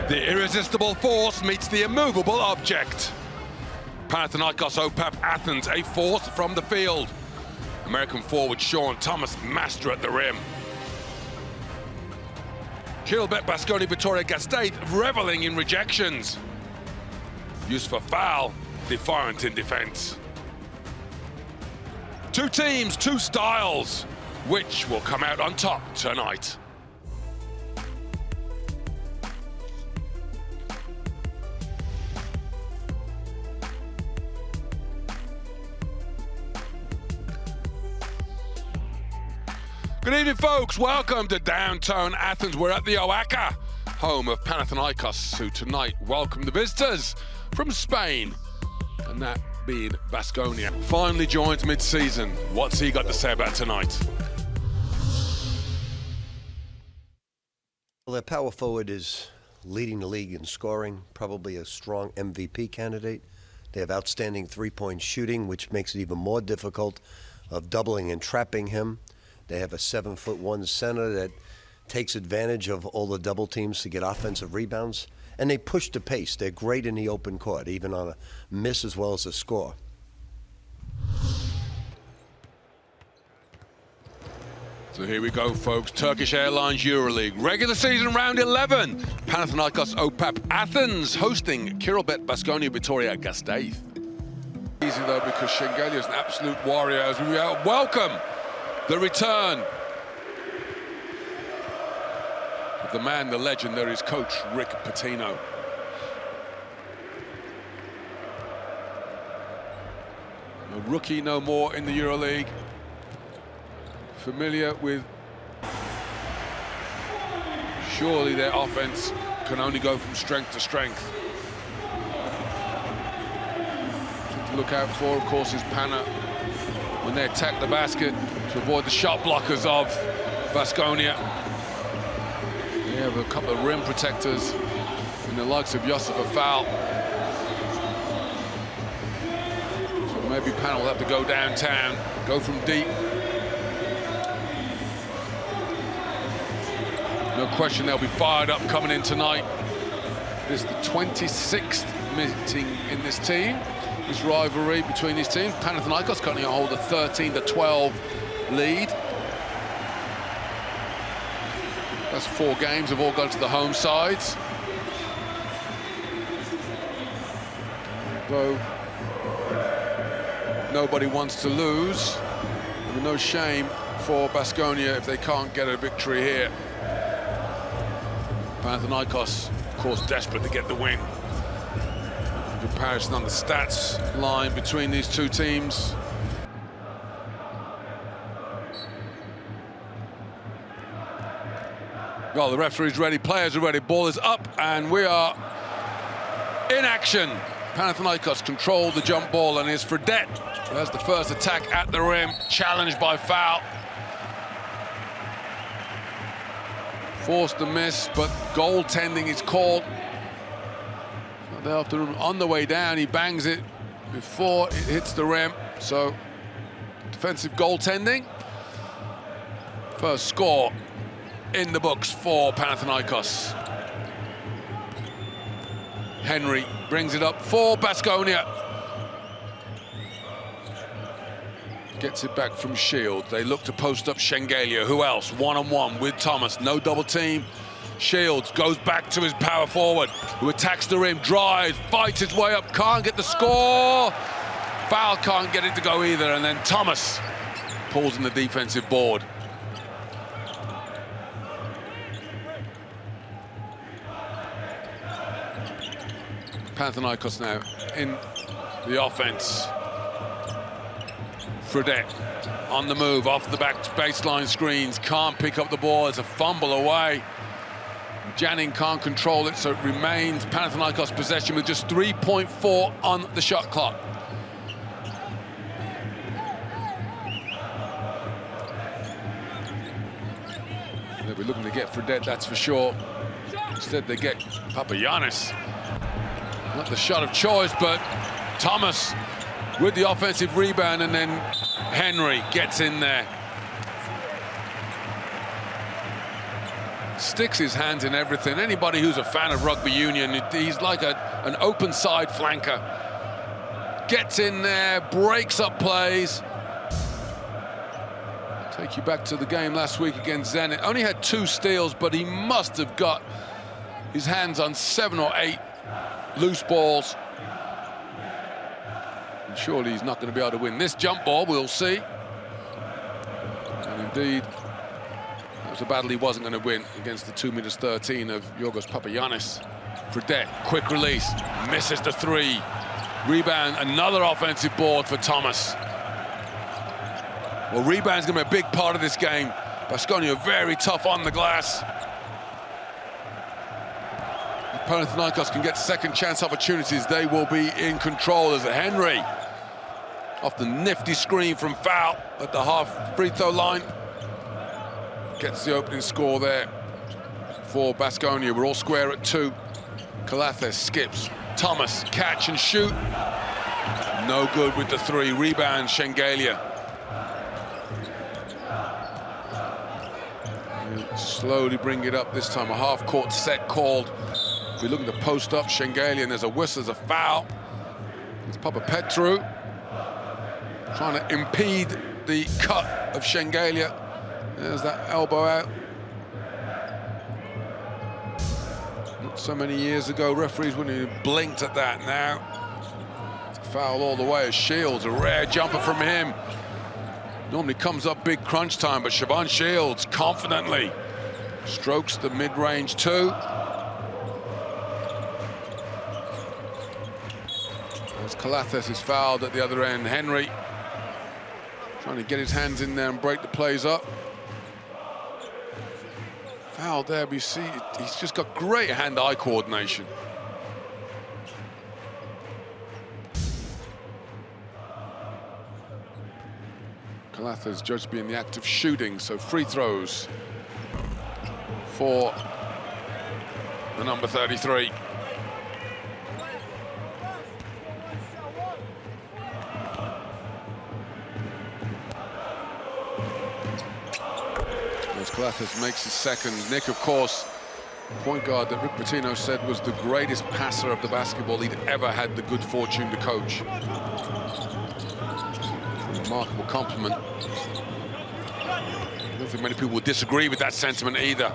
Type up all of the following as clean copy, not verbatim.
The irresistible force meets the immovable object. Panathinaikos OPAP Athens, a fourth from the field. American forward Sean Thomas, master at the rim. PAO-BASKONIA Vitoria Gasteiz, reveling in rejections. Used for foul, defiant in defense. Two teams, two styles. Which will come out on top tonight? Good evening, folks. Welcome to downtown Athens. We're at the Oaca, home of Panathinaikos, who tonight welcome the visitors from Spain, and that being Baskonia. Finally joins mid-season. What's he got to say about tonight? Well, their power forward is leading the league in scoring, probably a strong MVP candidate. They have outstanding three-point shooting, which makes it even more difficult of doubling and trapping him. They have a 7'1" center that takes advantage of all the double teams to get offensive rebounds. And they push the pace. They're great in the open court, even on a miss as well as a score. So here we go, folks. Turkish Airlines EuroLeague. Regular season round 11. Panathinaikos OPAP Athens hosting PAO-BASKONIA Vitoria Gasteiz. Easy though, because Şengelya is an absolute warrior as we welcome the return of the man, the legend. There is coach Rick Pitino. A rookie no more in the EuroLeague. Familiar with, surely their offense can only go from strength to strength. Something to look out for, of course, is Pana when they attack the basket to avoid the shot blockers of Baskonia. They have a couple of rim protectors in the likes of Yosef Afal. So maybe Pana will have to go downtown, go from deep. No question they'll be fired up coming in tonight. This is the 26th meeting in this team, this rivalry between these teams. Panathinaikos currently hold a 13-12 lead. That's 4 games have all gone to the home sides. Though nobody wants to lose, there'll be no shame for Baskonia if they can't get a victory here. Panathinaikos, of course, desperate to get the win. In comparison on the stats line between these two teams. Well, the referee's ready, players are ready, ball is up, and we are in action. Panathinaikos control the jump ball, and is Fredette who has the first attack at the rim, challenged by foul. Forced the miss, but goaltending is called. After on the way down, he bangs it before it hits the rim. So, defensive goaltending. First score in the books for Panathinaikos. Henry brings it up for Baskonia. Gets it back from Shield. They look to post up Şengelya. Who else? One-on-one with Thomas. No double team. Shields goes back to his power forward, who attacks the rim, drives, fights his way up, can't get the score. Foul can't get it to go either, and then Thomas pulls in the defensive board. Panathinaikos now in the offense. Fredette on the move, off the back baseline screens, can't pick up the ball, it's a fumble away. Janin can't control it, so it remains Panathinaikos possession with just 3.4 on the shot clock. They'll be looking to get Fredette, that's for sure. Instead they get Papagiannis. Not the shot of choice, but Thomas with the offensive rebound, and then Henry gets in there. Sticks his hands in everything. Anybody who's a fan of rugby union, he's like an open side flanker. Gets in there, breaks up plays. Take you back to the game last week against Zenit. Only had 2 steals, but he must have got his hands on 7 or 8 loose balls. And surely he's not going to be able to win this jump ball, we'll see. And indeed, that was a battle he wasn't going to win against the 2'13" of Yorgos Papagiannis. Fredette, quick release, misses the 3. Rebound, another offensive board for Thomas. Well, rebound's going to be a big part of this game. Baskonia very tough on the glass. If Panathinaikos can get second chance opportunities, they will be in control. As a Henry off the nifty screen from foul at the half free throw line. Gets the opening score there for Baskonia. We're all square at 2. Calathes skips. Thomas, catch and shoot. No good with the 3. Rebound, Shengelia. Slowly bring it up this time. A half-court set called. We're looking to post up Shengelia, and there's a whistle, there's a foul. It's Papapetru trying to impede the cut of Shengelia. There's that elbow out. Not so many years ago, referees wouldn't even blinked at that. Now it's a foul all the way. As Shields, a rare jumper from him. Normally comes up big crunch time, but Siobhan Shields confidently strokes the mid-range 2. As Calathes is fouled at the other end, Henry trying to get his hands in there and break the plays up. Foul there, but you see, he's just got great hand-eye coordination. Calathes judged to be in the act of shooting, so free throws for the number 33. As Calathes makes his second. Nick, of course, point guard that Rick Pitino said was the greatest passer of the basketball he'd ever had the good fortune to coach. Remarkable compliment. I don't think many people would disagree with that sentiment either.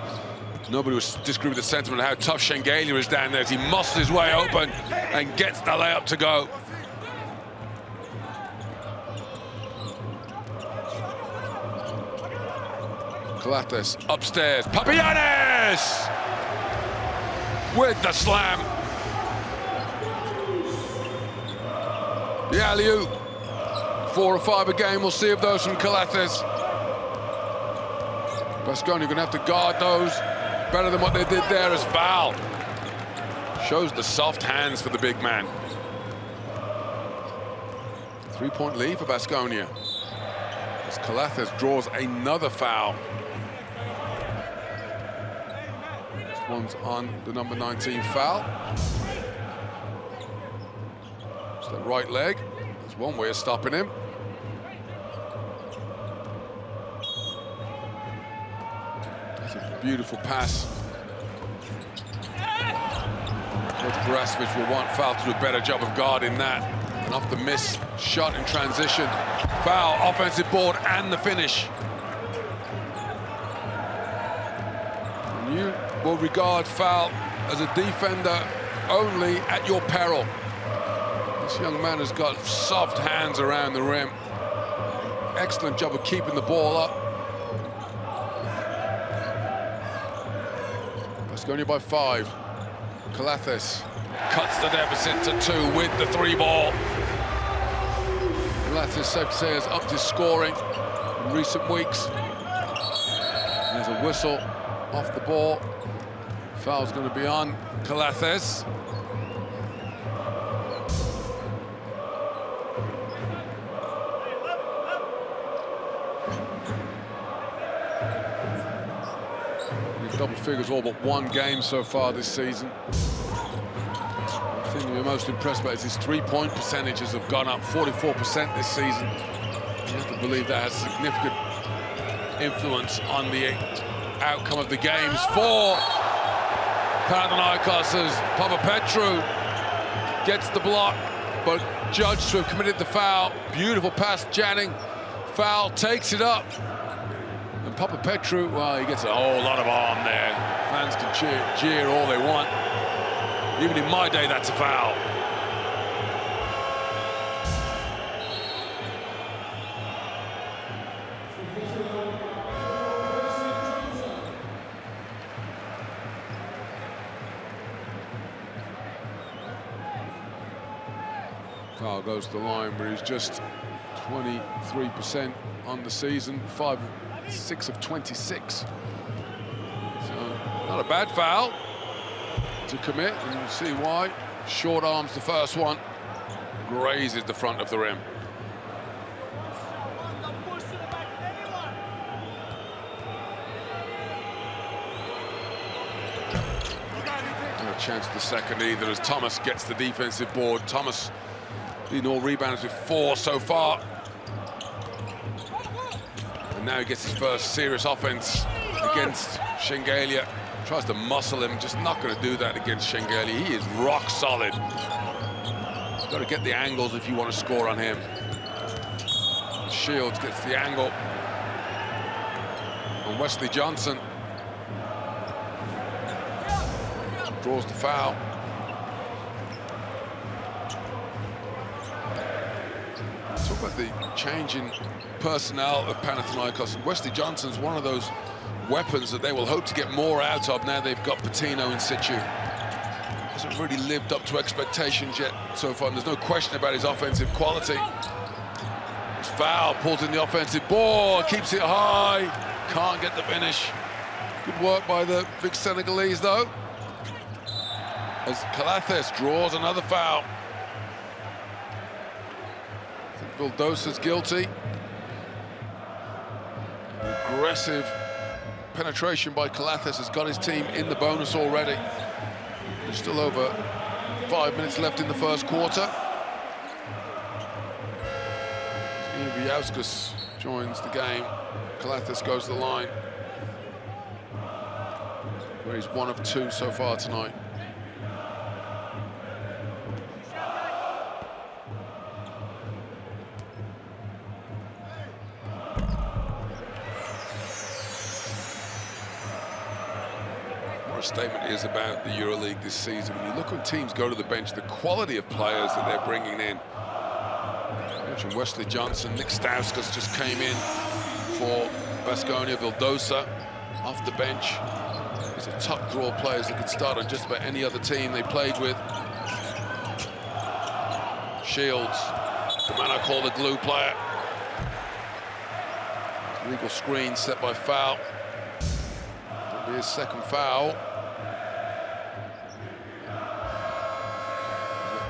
Nobody would disagree with the sentiment of how tough Shengelia is down there as he muscles his way open and gets the layup to go. Calathes upstairs. Papagiannis with the slam. The alley-oop. 4 or 5 a game. We'll see if those from Calathes. Baskonia going to have to guard those better than what they did there as foul. Shows the soft hands for the big man. 3-point lead for Baskonia. As Calathes draws another foul. This one's on the number 19 foul. It's the right leg. There's one way of stopping him. Beautiful pass. Coach Barasevich will want foul to do a better job of guarding that. And off the miss, shot in transition. Foul, offensive board, and the finish. And you will regard foul as a defender only at your peril. This young man has got soft hands around the rim. Excellent job of keeping the ball up. Baskonia by 5. Calathes cuts the deficit to 2 with the 3 ball. Calathes, safe to say, has upped his scoring in recent weeks. There's a whistle off the ball. Foul's going to be on Calathes. Double figures all but 1 game so far this season. The thing we're most impressed by is his 3-point percentages have gone up 44% this season. You have to believe that has significant influence on the outcome of the games for Panathinaikos as Petru gets the block, but judged to have committed the foul. Beautiful pass, Janning. Foul, takes it up. And Petru, well, he gets a whole lot of arm there. Fans can jeer all they want. Even in my day, that's a foul. Foul goes to the line, but he's just 23% on the season, 6 of 26. So not a bad foul to commit, and you'll see why. Short arms the first one, grazes the front of the rim. No chance the second either, as Thomas gets the defensive board. Thomas leading all rebounds with 4 so far. And now he gets his first serious offense against Shengelia. Tries to muscle him, just not going to do that against Shengelia. He is rock solid. You've got to get the angles if you want to score on him. Shields gets the angle on Wesley Johnson. Draws the foul. Talk about the change in personnel of Panathinaikos. Wesley Johnson's one of those weapons that they will hope to get more out of now they've got Pitino in situ. Hasn't really lived up to expectations yet so far, and there's no question about his offensive quality. His foul, pulls in the offensive board, keeps it high, can't get the finish. Good work by the big Senegalese, though, as Calathes draws another foul. I think Vildosa's guilty. Aggressive penetration by Calathes has got his team in the bonus already. There's still over 5 minutes left in the first quarter. Viauskas joins the game. Calathes goes to the line, where he's 1 of 2 so far tonight. Statement is about the EuroLeague this season. When you look when teams go to the bench, the quality of players that they're bringing in. I mentioned Wesley Johnson, Nick Stauskas just came in for Baskonia. Vildosa off the bench. These are top draw players that could start on just about any other team they played with. Shields, the man I call the glue player. Legal screen set by foul. That'll be his second foul.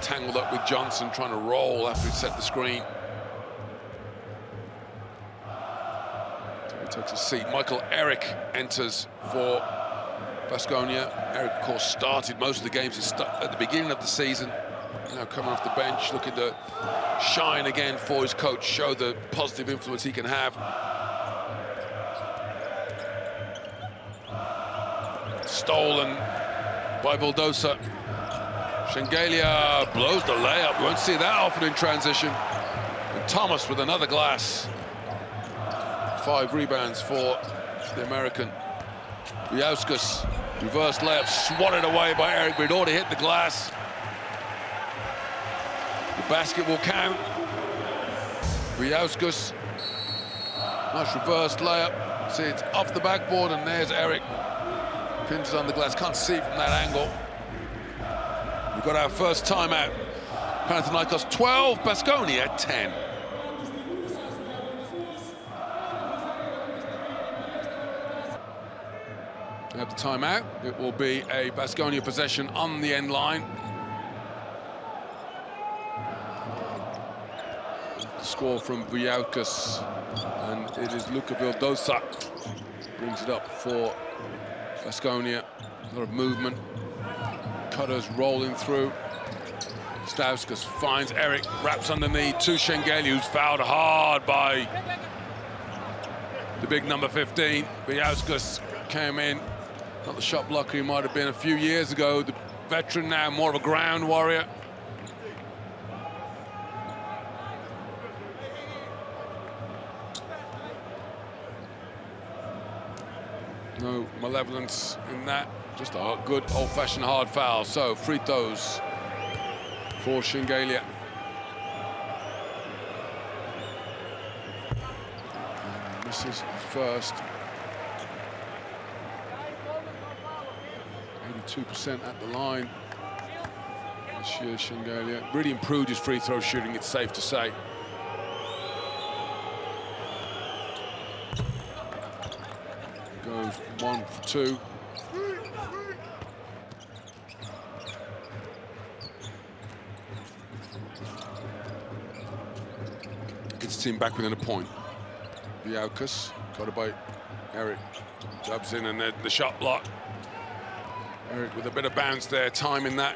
Tangled up with Johnson, trying to roll after he set the screen. So he takes a seat. Michael Eric enters for Baskonia. Eric, of course, started most of the games at the beginning of the season. Now coming off the bench, looking to shine again for his coach, show the positive influence he can have. Stolen by Vildosa. Shengelia blows the layup. You won't see that often in transition. And Thomas with another glass. 5 rebounds for the American. Viauskas, reverse layup, swatted away by Eric, but he'd already hit the glass. The basket will count. Viauskas, nice reverse layup. See, it's off the backboard, and there's Eric. Pins on the glass, can't see from that angle. We've got our first timeout. Panathinaikos 12, Baskonia 10. We have the timeout. It will be a Baskonia possession on the end line. Score from Viauskas, and it is Luka Vildosa. Brings it up for Baskonia. A lot of movement. Cutters rolling through. Stauskas finds Eric, wraps underneath to Shengelia, who's fouled hard by the big number 15. Viauskas came in. Not the shot blocker he might have been a few years ago. The veteran now, more of a ground warrior. No malevolence in that. Just a good old-fashioned hard foul. So free throws for Shengelia. Misses first. 82% at the line. This year, Shengelia really improved his free throw shooting, it's safe to say. Goes 1 for 2. Gets the team back within a point. Biaukas, got it by Eric. Jabs in and then the shot block. Eric with a bit of bounce there, timing that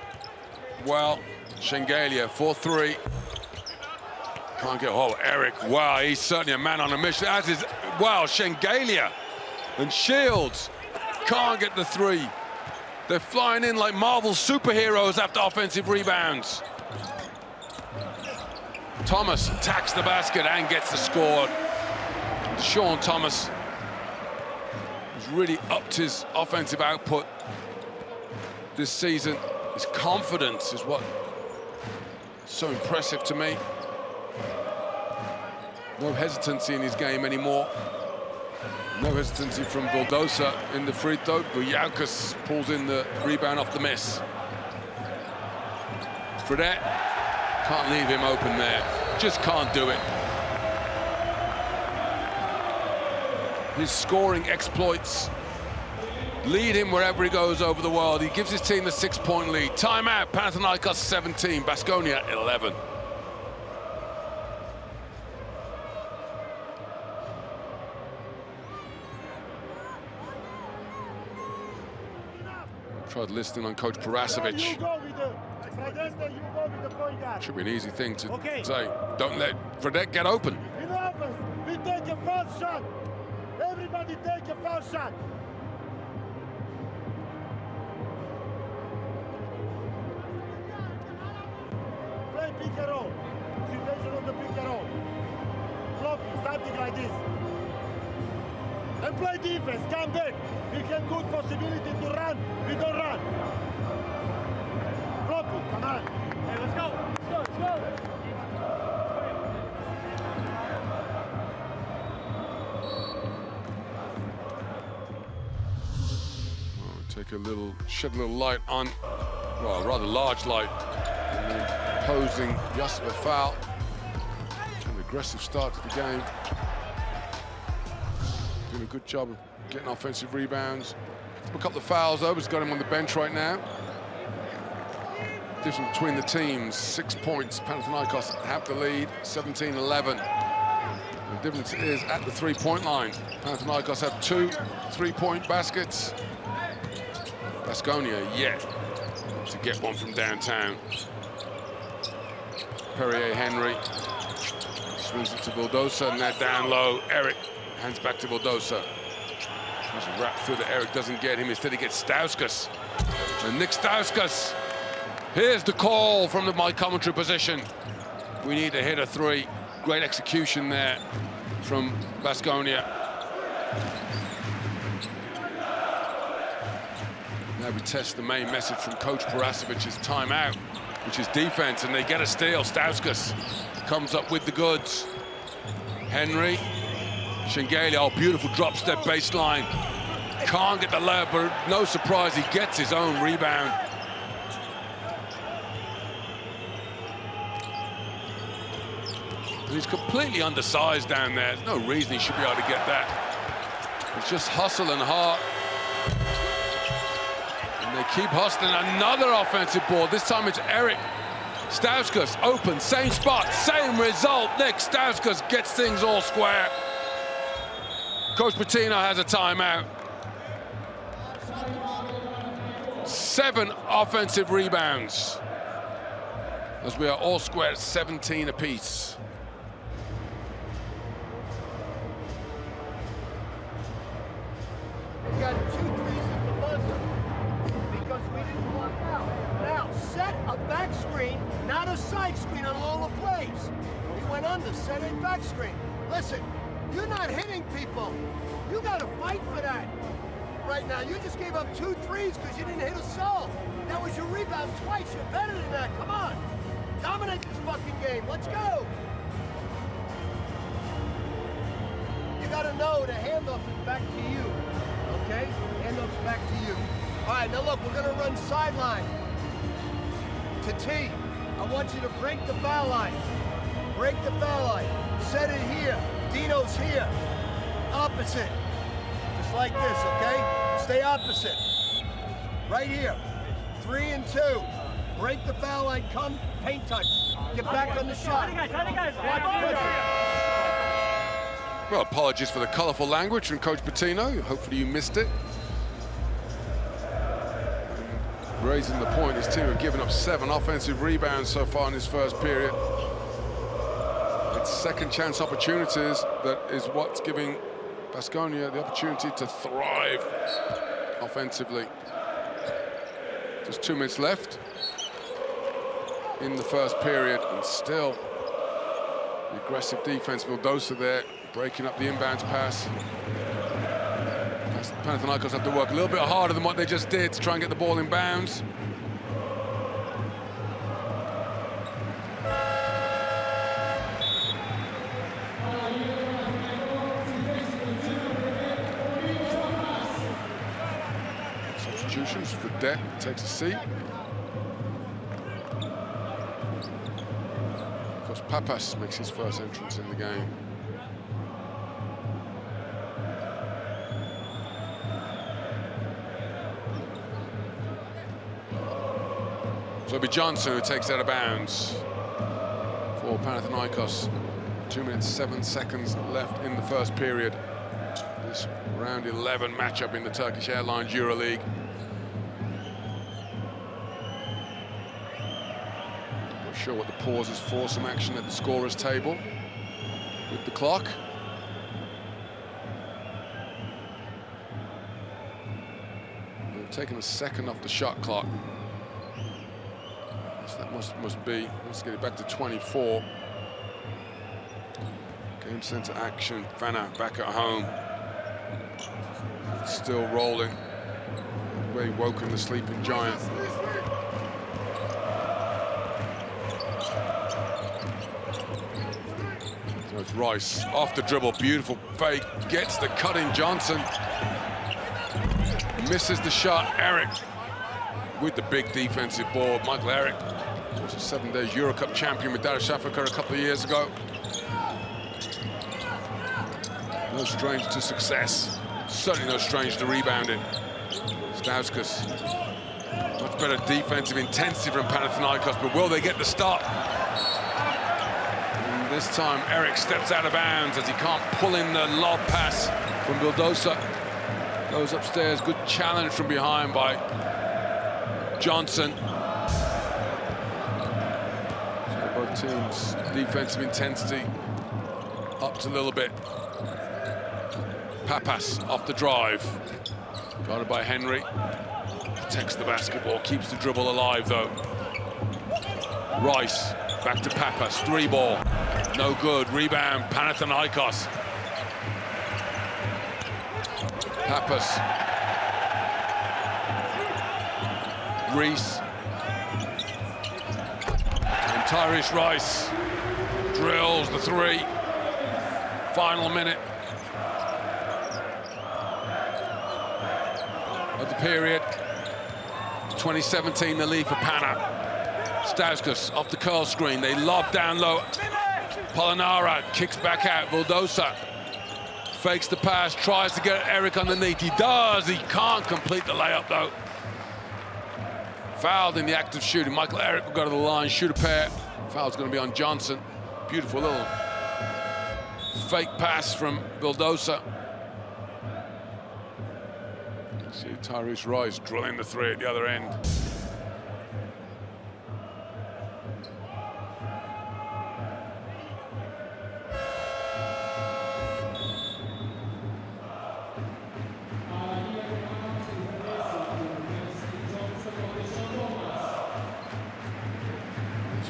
well. Shengelia, 4-3. Can't get, oh, Eric, wow, he's certainly a man on a mission. As is, wow, Shengelia and Shields can't get the three. They're flying in like Marvel superheroes after offensive rebounds. Thomas attacks the basket and gets the score. Sean Thomas has really upped his offensive output this season. His confidence is what's so impressive to me. No hesitancy in his game anymore. No hesitancy from Vildosa in the free throw. Biaukas pulls in the rebound off the miss. Fredette can't leave him open there. Just can't do it. His scoring exploits lead him wherever he goes over the world. He gives his team the 6-point lead. Timeout, Panathinaikos 17, Baskonia 11. Tried listening on Coach Parasovic. Should be an easy thing to say. Don't let Fredette get open. We take a foul shot. Everybody take a foul shot. Play pick and roll. Situation of the pick and roll. Floppy, something like this. And play defense, come back. We have good possibility to run. We don't run. Floppy, come on. Hey, let's go. Let's go, let's go. Take a little, shed a little light on, well, a rather large light, and then posing just a foul. An aggressive start to the game. Doing a good job of getting offensive rebounds. A couple of fouls though, he's got him on the bench right now. Difference between the teams, 6 points. Panathinaikos have the lead, 17-11. The difference is at the three-point line. Panathinaikos have 2 3-point baskets. Baskonia yet to get one from downtown. Perrier Henry swings it to Vildosa, and that down low. Eric hands back to Vildosa. Tries to wrap through that. Eric doesn't get him. Instead, he gets Stauskas. And Nick Stauskas. Here's the call from my commentary position. We need to hit a three. Great execution there from Baskonia. Now we test the main message from Coach Parasovic's timeout, which is defense, and they get a steal. Stauskas comes up with the goods. Henry, Shengelia, oh, beautiful drop step baseline. Can't get the layup, but no surprise, he gets his own rebound. And he's completely undersized down there. There's no reason he should be able to get that. It's just hustle and heart. And they keep hustling. Another offensive board. This time it's Eric. Stauskas open, same spot, same result. Nick Stauskas gets things all square. Coach Pitino has a timeout. 7 offensive rebounds, as we are all square at 17 apiece. You got back screen, not a side screen on all the plays. He went under, set it back screen. Listen, you're not hitting people. You got to fight for that right now. You just gave up 2 threes because you didn't hit a soul. That was your rebound twice. You're better than that. Come on. Dominate this fucking game. Let's go. You got to know the handoff is back to you. Okay? Handoff's back to you. All right, now look, we're going to run sideline to T. I want you to break the foul line. Break the foul line. Set it here. Dino's here. Opposite. Just like this, okay? Stay opposite. Right here. 3 and 2. Break the foul line. Come, paint touch. Get back on the shot. Well, apologies for the colourful language from Coach Pitino. Hopefully you missed it. Raising the point, his team have given up 7 offensive rebounds so far in this first period. It's second chance opportunities that is what's giving Baskonia the opportunity to thrive offensively. Just 2 minutes left in the first period, and still the aggressive defense. Vildosa there, breaking up the inbounds pass. Panathinaikos have to work a little bit harder than what they just did to try and get the ball in bounds. Substitutions for Det takes a seat. Of course, Papas makes his first entrance in the game. So it'll be Johnson who takes out of bounds for Panathinaikos. 2 minutes, 7 seconds left in the first period. This round 11 matchup in the Turkish Airlines EuroLeague. Not sure what the pause is for. Some action at the scorer's table with the clock. They've taken a second off the shot clock. That must be, let's get it back to 24. Game center action, Fana back at home. Still rolling. Way woken the sleeping giant. So it's Rice, off the dribble, beautiful fake, gets the cut in Johnson. Misses the shot, Eric with the big defensive board. Michael Eric was a 7 days Euro Cup champion with Darius Shafakar a couple of years ago. No strange to success. Certainly no strange to rebounding. Stauskas, much better defensive intensity from Panathinaikos, but will they get the stop? And this time Eric steps out of bounds as he can't pull in the lob pass from Vildosa. Goes upstairs, good challenge from behind by Johnson. So both teams' defensive intensity upped a little bit. Papas off the drive. Guarded by Henry. Protects the basketball, keeps the dribble alive though. Rice, back to Papas, 3-ball. No good, rebound, Panathinaikos. Papas. Reese. And Tyrese Rice drills the 3. Final minute of the period. 2017, the lead for Pana. Stauskas off the curl screen. They lob down low. Polonara kicks back out. Vildosa fakes the pass, tries to get Eric underneath. He does. He can't complete the layup though. Fouled in the act of shooting. Michael Eric will go to the line, shoot a pair. Foul's going to be on Johnson. Beautiful little fake pass from Vildosa. See Tyrese Rice drilling the 3 at the other end.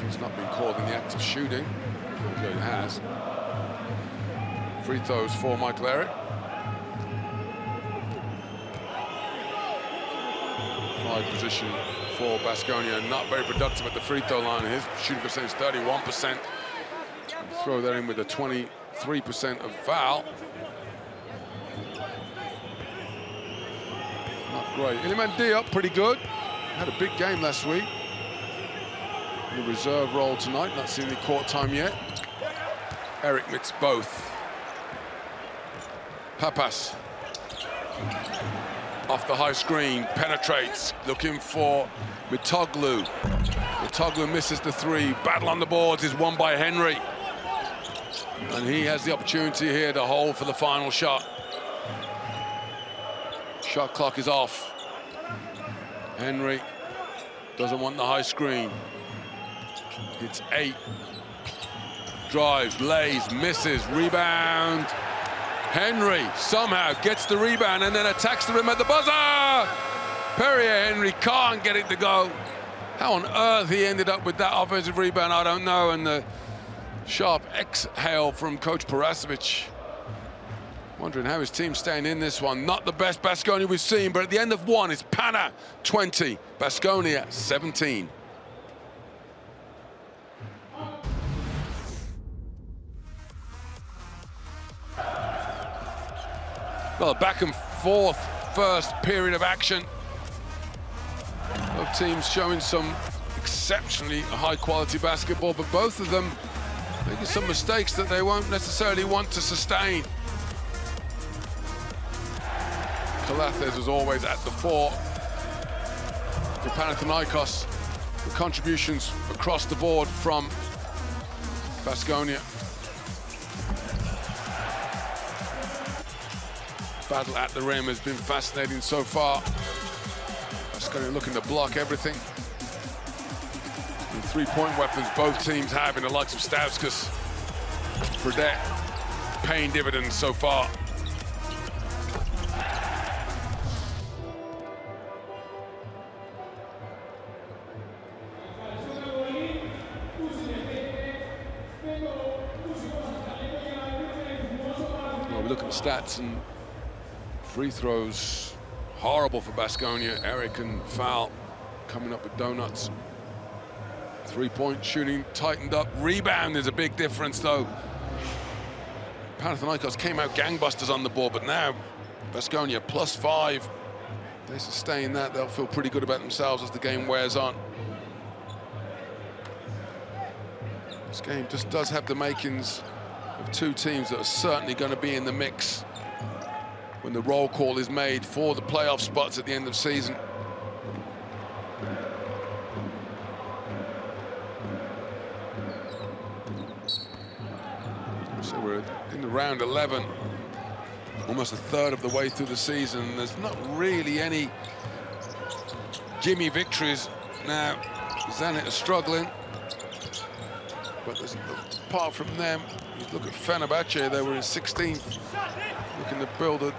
He's not been caught in the act of shooting. He has. Free throws for Michael Eric. 5 position for Baskonia. Not very productive at the free throw line. His shooting percentage is 31%. Throw that in with a 23% of foul. Not great. Iliman Diop, pretty good. Had a big game last week. In the reserve role tonight, not seen any court time yet. Eric missed both. Papas. Off the high screen, penetrates, looking for Mitoglu. Mitoglu misses the 3. Battle on the boards is won by Henry. And he has the opportunity here to hold for the final shot. Shot clock is off. Henry doesn't want the high screen. It's 8. Drives, lays, misses, rebound. Henry somehow gets the rebound and then attacks the rim at the buzzer. Perrier Henry can't get it to go. How on earth he ended up with that offensive rebound, I don't know. And the sharp exhale from Coach Parasovic. Wondering how his team's staying in this one. Not the best Baskonia we've seen, but at the end of one, it's Pana 20, Baskonia 17. Well, back and forth first period of action. Both teams showing some exceptionally high-quality basketball, but both of them making some mistakes that they won't necessarily want to sustain. Kalathes was always at the fore for Panathinaikos. The contributions across the board from Baskonia. Battle at the rim has been fascinating so far. Baskonia looking to block everything. And 3-point weapons both teams have in the likes of Stauskas, Fredette, paying dividends so far. Well, we look at the stats and free throws, horrible for Baskonia. Eric and Foul coming up with donuts. 3-point shooting tightened up. Rebound is a big difference, though. Panathinaikos came out gangbusters on the board, but now Baskonia +5. They sustain that, they'll feel pretty good about themselves as the game wears on. This game just does have the makings of two teams that are certainly going to be in the mix when the roll call is made for the playoff spots at the end of season. So we're in the round 11, almost a third of the way through the season. There's not really any gimme victories now. Zenit are struggling, but apart from them, you look at Fenerbahce, they were in 16th, looking to build a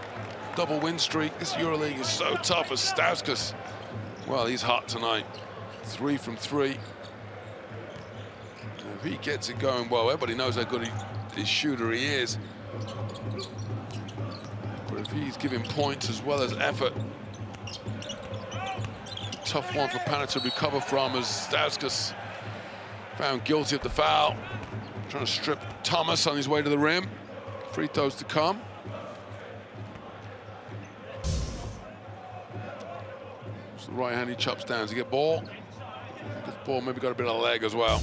double win streak. This EuroLeague is so tough as Stauskas. Well, he's hot tonight. 3 from 3. If he gets it going, well, everybody knows how good his shooter he is. But if he's giving points as well as effort, tough one for Pana to recover from as Stauskas found guilty of the foul. Trying to strip Thomas on his way to the rim. Free throws to come. So the right hand he chops down to get ball. This ball maybe got a bit of leg as well.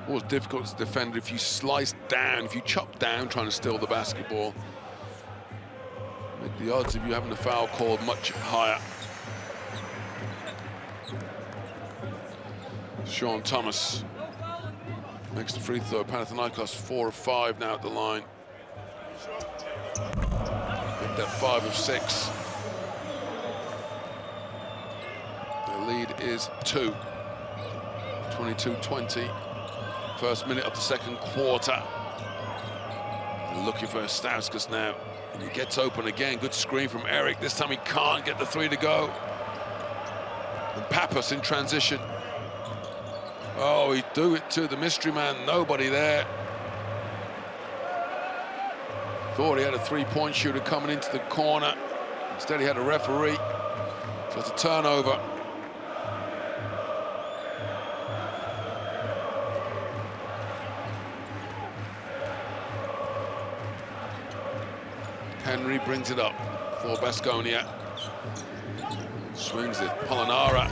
Always difficult to defend if you slice down, if you chop down trying to steal the basketball. Make the odds of you having a foul called much higher. Sean Thomas makes the free throw. Panathinaikos 4 of 5 now at the line. Hit that 5 of 6. Their lead is 2. 22-20. First minute of the second quarter. They're looking for Stauskas now. And he gets open again. Good screen from Eric. This time he can't get the 3 to go. And Papas in transition. Oh, he threw it to the mystery man. Nobody there. Thought he had a three-point shooter coming into the corner. Instead, he had a referee. So it's a turnover. Henry brings it up for Baskonia. Swings it. Polonara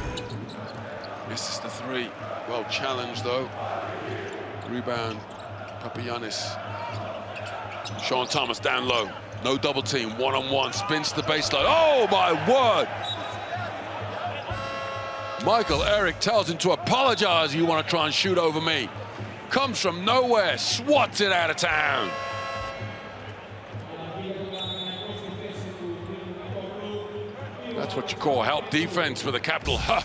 misses the three. Well challenged, though. Rebound. Papagiannis. Sean Thomas down low. No double team. One-on-one. Spins to the baseline. Oh, my word! Michael Eric tells him to apologize. You want to try and shoot over me. Comes from nowhere. Swats it out of town. That's what you call help defense with a capital H.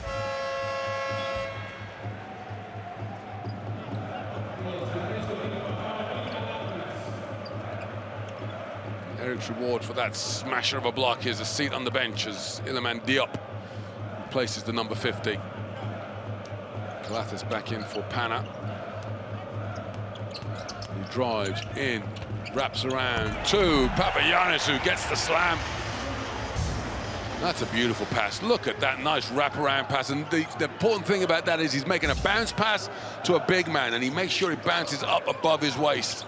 Eric's reward for that smasher of a block is a seat on the bench as Iliman Diop replaces the number 50. Calathes back in for Pana. He drives in, wraps around to Papagiannis, who gets the slam. That's a beautiful pass. Look at that nice wraparound pass. And the important thing about that is he's making a bounce pass to a big man, and he makes sure he bounces up above his waist.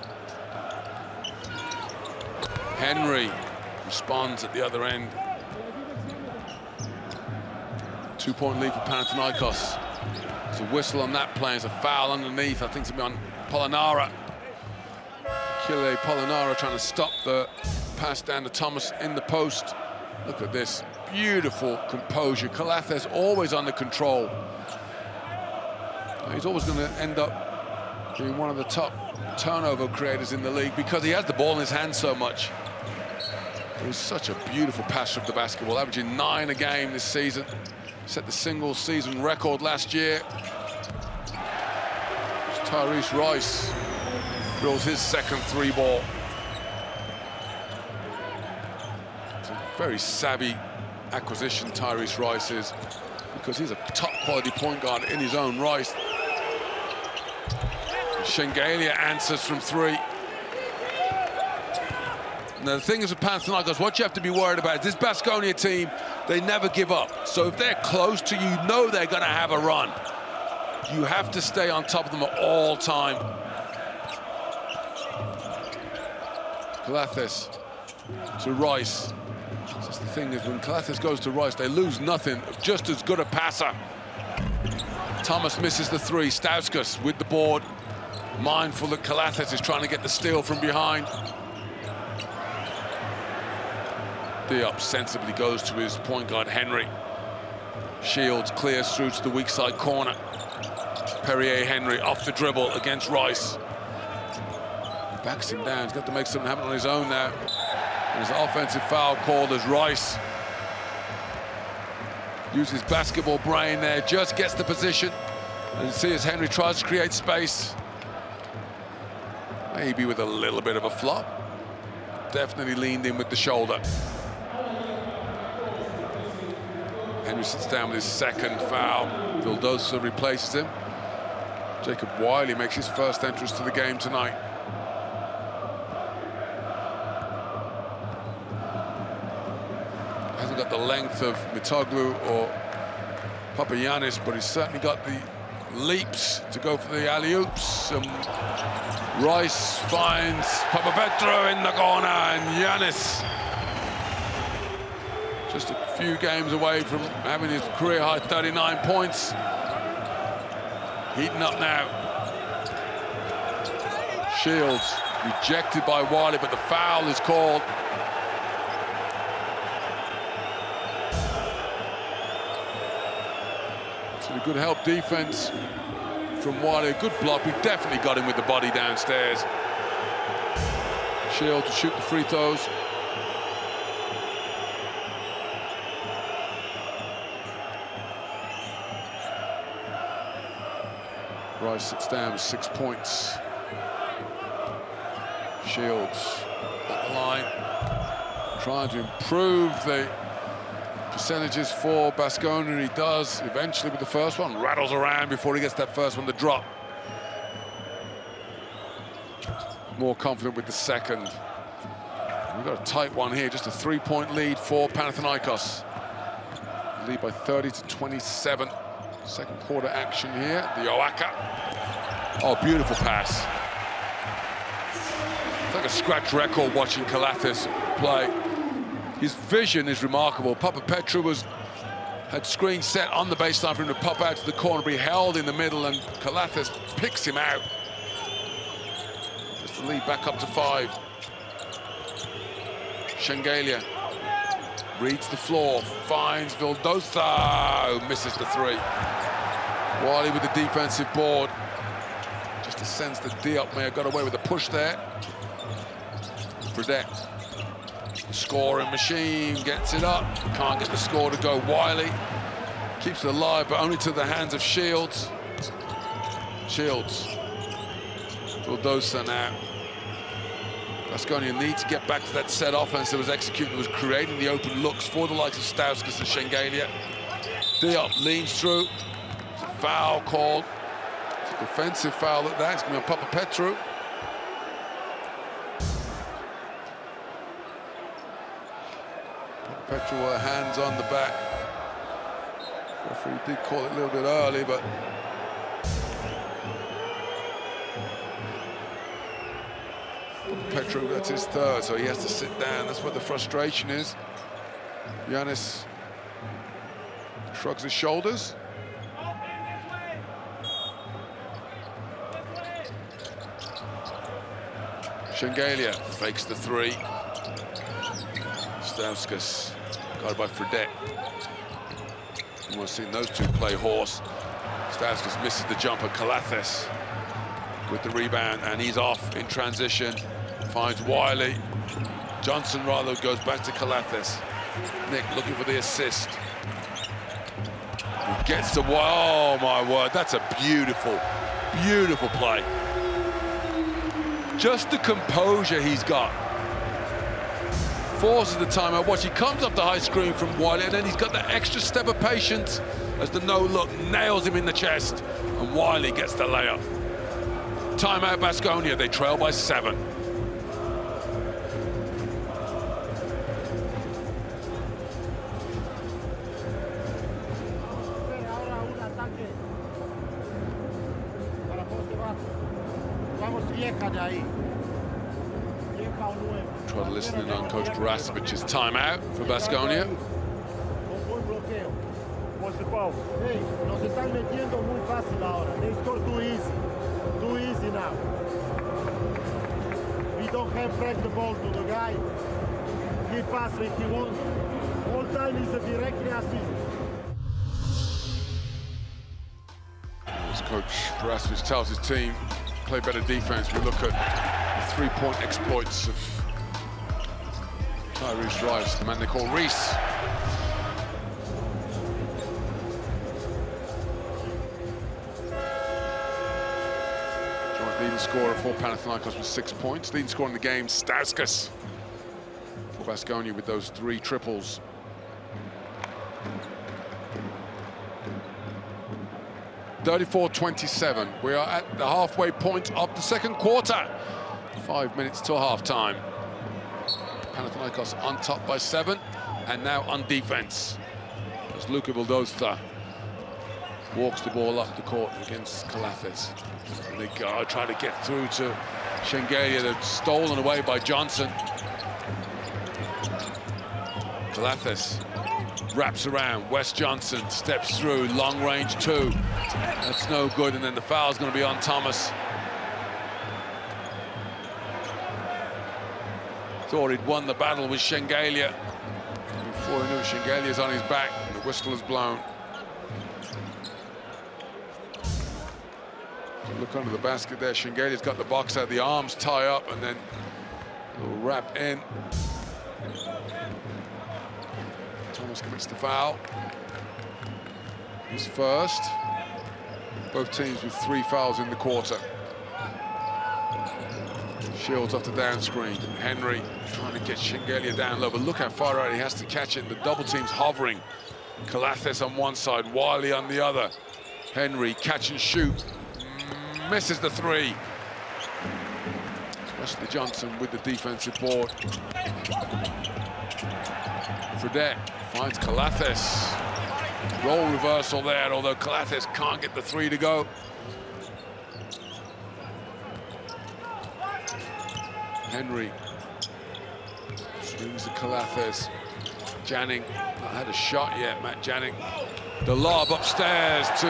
Henry responds at the other end. 2-point lead for Panathinaikos. There's a whistle on that play. There's a foul underneath. I think it's going to be on Polonara. Achille Polonara trying to stop the pass down to Thomas in the post. Look at this. Beautiful composure. Calathes always under control. He's always going to end up being one of the top turnover creators in the league because he has the ball in his hand so much. He's such a beautiful passer of the basketball, averaging 9 a game this season. Set the single season record last year. Tyrese Rice drills his second three ball. It's a very savvy acquisition, Tyrese Rice is, because he's a top quality point guard in his own right. Shengelia answers from three. Now the thing is with Panathinaikos, what you have to be worried about is this Baskonia team, they never give up. So if they're close to you, know they're going to have a run. You have to stay on top of them at all time. Calathes to Rice. That's the thing is when Calathes goes to Rice, they lose nothing. Just as good a passer. Thomas misses the three. Stauskas with the board. Mindful that Calathes is trying to get the steal from behind. Diop sensibly goes to his point guard, Henry. Shields clears through to the weak side corner. Perrier Henry off the dribble against Rice. He backs him down. He's got to make something happen on his own now. There's an offensive foul called as Rice uses basketball brain there, just gets the position. And you see as Henry tries to create space. Maybe with a little bit of a flop. Definitely leaned in with the shoulder. Henry sits down with his second foul. Vildosa replaces him. Jacob Wiley makes his first entrance to the game tonight. Hasn't got the length of Mitoglu or Papagiannis, but he's certainly got the leaps to go for the alley-oops. Rice finds Papapetro in the corner, and Giannis just a few games away from having his career-high 39 points. Heating up now. Shields rejected by Wiley, but the foul is called. So a good help defense from Wiley. A good block. We definitely got him with the body downstairs. Shields to shoot the free throws. Rice sits down with 6 points. Shields at the line, trying to improve the percentages for Baskonia. He does eventually with the first one, rattles around before he gets that first one to drop. More confident with the second. We've got a tight one here, just a 3-point lead for Panathinaikos. Lead by 30-27. Second quarter action here. The Oaka. Oh, beautiful pass. It's like a scratch record watching Kalathis play. His vision is remarkable. Papapetru had screen set on the baseline for him to pop out to the corner, but he held in the middle, and Kalathis picks him out. Just the lead back up to 5. Shengelia reads the floor, finds Vildosa, who misses the 3. Wiley with the defensive board. Just a sense that Diop may have got away with a push there. Fredette, the scoring machine, gets it up. Can't get the score to go. Wiley keeps it alive, but only to the hands of Shields. Shields. Vildosa now. Baskonia need to get back to that set offense that was executed, that was creating the open looks for the likes of Stauskas and Shengelia. Diop leans through. It's a foul called. It's a defensive foul at that. It's going to be on Papapetru. Papapetru, hands on the back. Referee did call it a little bit early, but Petru, that's his 3rd, so he has to sit down. That's what the frustration is. Giannis shrugs his shoulders. Shengelia fakes the 3. Stauskas guarded by Fredette. We've seen those two play horse. Stauskas misses the jumper. Kalathis with the rebound, and he's off in transition. Finds Wiley. Johnson rather goes back to Kalathis. Nick looking for the assist. He gets to, oh my word, that's a beautiful, beautiful play. Just the composure he's got. Forces the timeout. Watch, he comes off the high screen from Wiley, and then he's got that extra step of patience as the no-look nails him in the chest, and Wiley gets the layup. Timeout Baskonia, they trail by 7. Try to listen in on Coach Brasovic's timeout for Baskonia. Hey, nos están metiendo muy fácil ahora. They score too easy now. We don't have break the ball to the guy. He pass when he wants. All time is a directly assist. As Coach Brasovich tells his team, play better defense. We look at the 3-point exploits of Tyrese Rice, the man they call Reese. Joint leading scorer for Panathinaikos with 6 points. Leading scorer in the game, Stauskas for Baskonia with those 3 triples. (34-27). We are at the halfway point of the second quarter. 5 minutes till halftime. Panathinaikos on top by 7, and now on defense as Luka Vildosa walks the ball up the court against Kalathis. And they go, try to get through to Shengelia. They're stolen away by Johnson. Kalathis wraps around. Wes Johnson steps through, long range 2. That's no good, and then the foul's going to be on Thomas. Thought he'd won the battle with Shengelia. Before he knew, Shengelia's on his back. The whistle is blown. Look under the basket there. Shengelia's got the box out, the arms tie up, and then a little wrap in. Thomas commits the foul. His first. Both teams with 3 fouls in the quarter. Shields off the down screen. Henry trying to get Shengelia down low, but look how far out he has to catch it. The double team's hovering. Calathes on one side, Wiley on the other. Henry catch and shoot. Misses the three. Especially Johnson with the defensive board. Fredette finds Calathes. Role reversal there, although Calathes can't get the three to go. Henry swings to Calathes. Janning not had a shot yet, Matt Janning. The lob upstairs to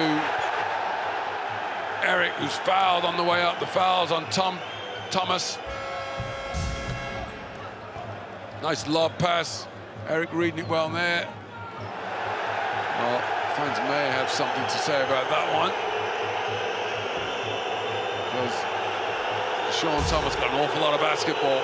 Eric, who's fouled on the way up. The foul's on Thomas. Nice lob pass. Eric reading it well there. Well, fans may have something to say about that one, because Sean Thomas got an awful lot of basketball.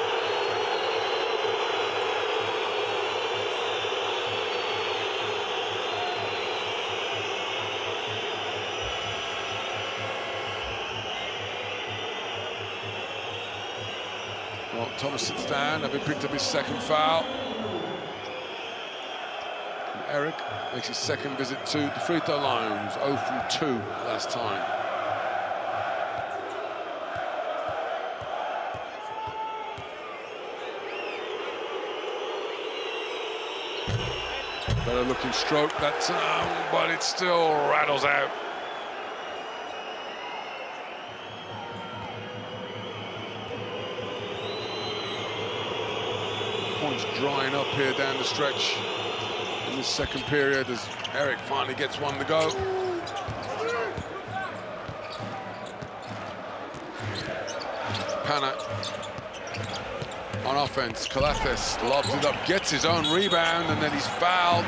Well, Thomas sits down, having picked up his second foul. And Eric makes his second visit to the free throw line. He was 0 from 2 last time. Better looking stroke that time, but it still rattles out. Points drying up here down the stretch in this second period as Eric finally gets one to go. Pana on offense. Calathes lobs it up, gets his own rebound, and then he's fouled.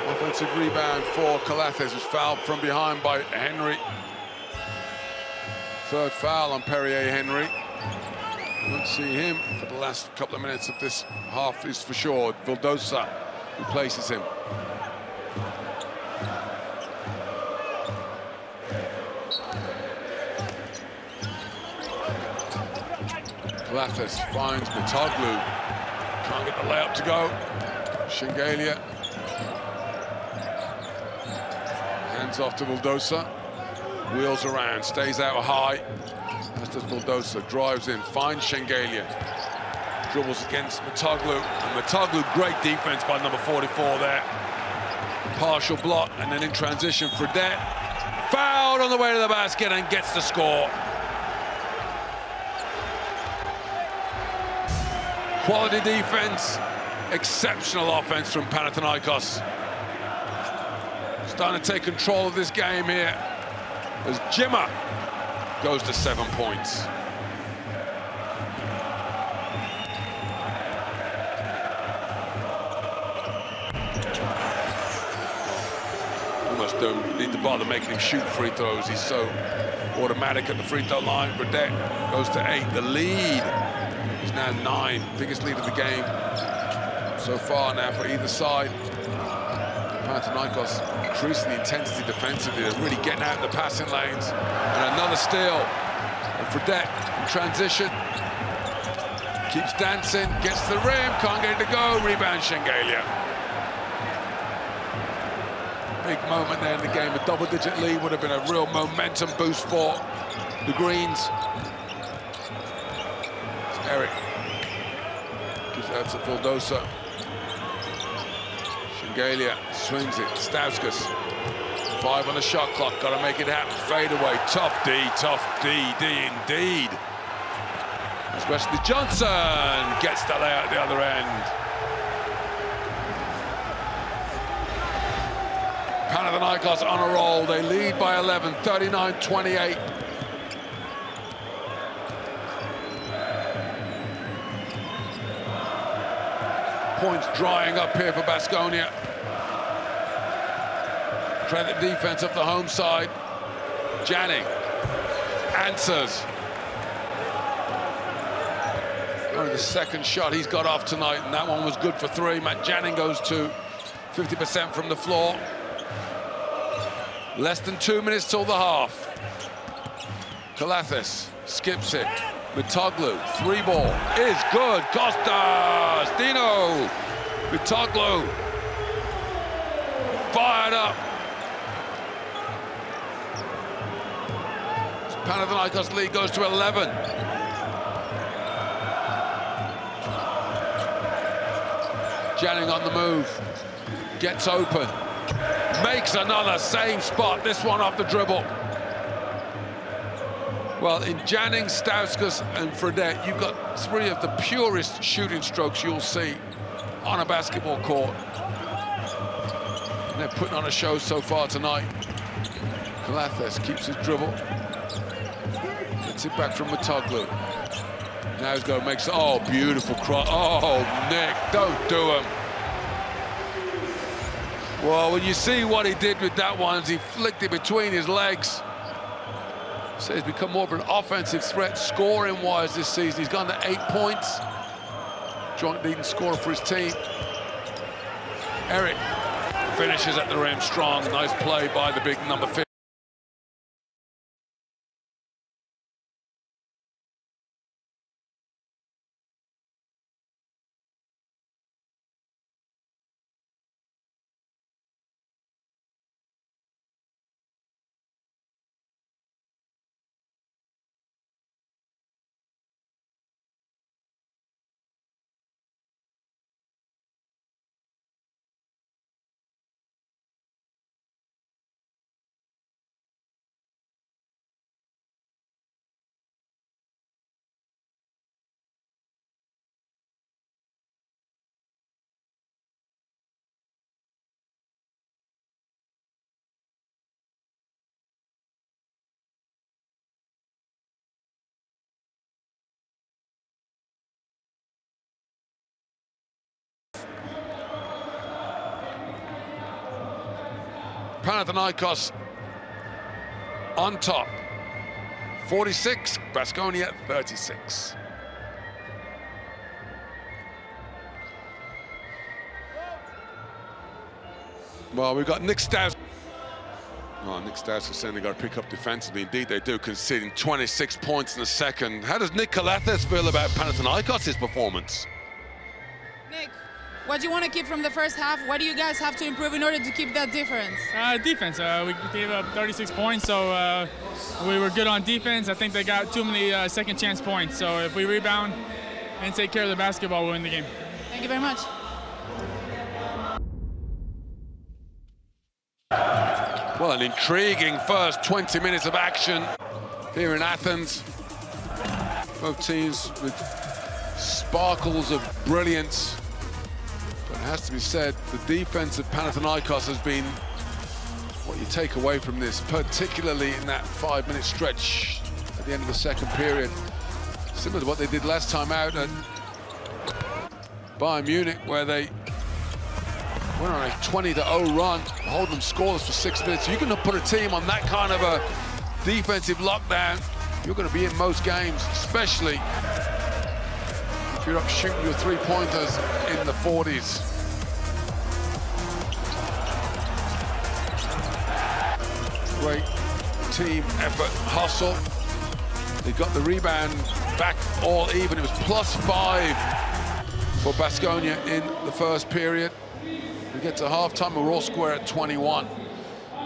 Offensive rebound for Calathes, who's fouled from behind by Henry. Third foul on Perrier Henry. Won't see him for the last couple of minutes of this half is for sure. Vildosa replaces him. Calathes finds Mitoglu. Can't get the layup to go. Shengelia. Hands off to Vildosa. Wheels around, stays out high. As does Vildosa, drives in, finds Shengelia. Dribbles against Mitoglu. And Mitoglu, great defense by number 44 there. Partial block, and then in transition, Fredette. Fouled on the way to the basket and gets the score. Quality defense, exceptional offense from Panathinaikos. Starting to take control of this game here as Jimmer goes to 7 points. Almost don't need to bother making him shoot free throws. He's so automatic at the free throw line. Fredette goes to 8. The lead is now 9. Biggest lead of the game so far now for either side. Panathinaikos increasing the intensity defensively. They're really getting out in the passing lanes. And another steal. And Fredette in transition. Keeps dancing, gets to the rim, can't get it to go. Rebound Shengelia. Big moment there in the game. A double-digit lead would have been a real momentum boost for the Greens. It's Eric gives out to Vildosa. Shengelia swings it. Stauskas. 5 on the shot clock. Got to make it happen. Fade away. Tough D indeed. Especially Johnson gets the layout at the other end. Panathinaikos on a roll. They lead by 11, 39-28. Points drying up here for Baskonia. Trying the defense of the home side. Janning answers. Only the second shot he's got off tonight, and that one was good for 3. Matt Janning goes to 50% from the floor. Less than 2 minutes till the half. Calathes skips it. Mitoglu, 3-ball, is good. Costas, Dino, Mitoglu, fired up. Panathinaikos lead goes to 11. Janning on the move, gets open, makes another same spot, this one off the dribble. Well, in Janning, Stauskas and Fredette, you've got three of the purest shooting strokes you'll see on a basketball court. And they're putting on a show so far tonight. Calathes keeps his dribble. Gets it back from Mitoglu. Now he's got to make, oh, beautiful cross. Oh, Nick, don't do him. Well, when you see what he did with that one, as he flicked it between his legs. So he's become more of an offensive threat scoring-wise this season. He's gone to 8 points. Joint leading scorer for his team. Eric finishes at the rim strong. Nice play by the big number 50. Panathinaikos on top, 46, Baskonia 36. Well, we've got Nick Stauskas. Oh, Nick Stauskas saying they got to pick up defensively. Indeed they do, conceding 26 points in the second. How does Nick Calathes feel about Panathinaikos' performance? Nick, what do you want to keep from the first half? What do you guys have to improve in order to keep that difference? Defense. We gave up 36 points, so we were good on defense. I think they got too many second chance points. So if we rebound and take care of the basketball, we'll win the game. Thank you very much. Well, an intriguing first 20 minutes of action here in Athens. Both teams with sparkles of brilliance. But it has to be said, the defense of Panathinaikos has been what you take away from this, particularly in that 5-minute stretch at the end of the second period. Similar to what they did last time out at Bayern Munich, where they went on a 20-0 run, hold them scoreless for 6 minutes. You can put a team on that kind of a defensive lockdown, you're going to be in most games, especially if you're up shooting your three-pointers in the 40s. Great team effort, hustle. They got the rebound back all even. It was +5 for Baskonia in the first period. We get to halftime, we're all square at 21.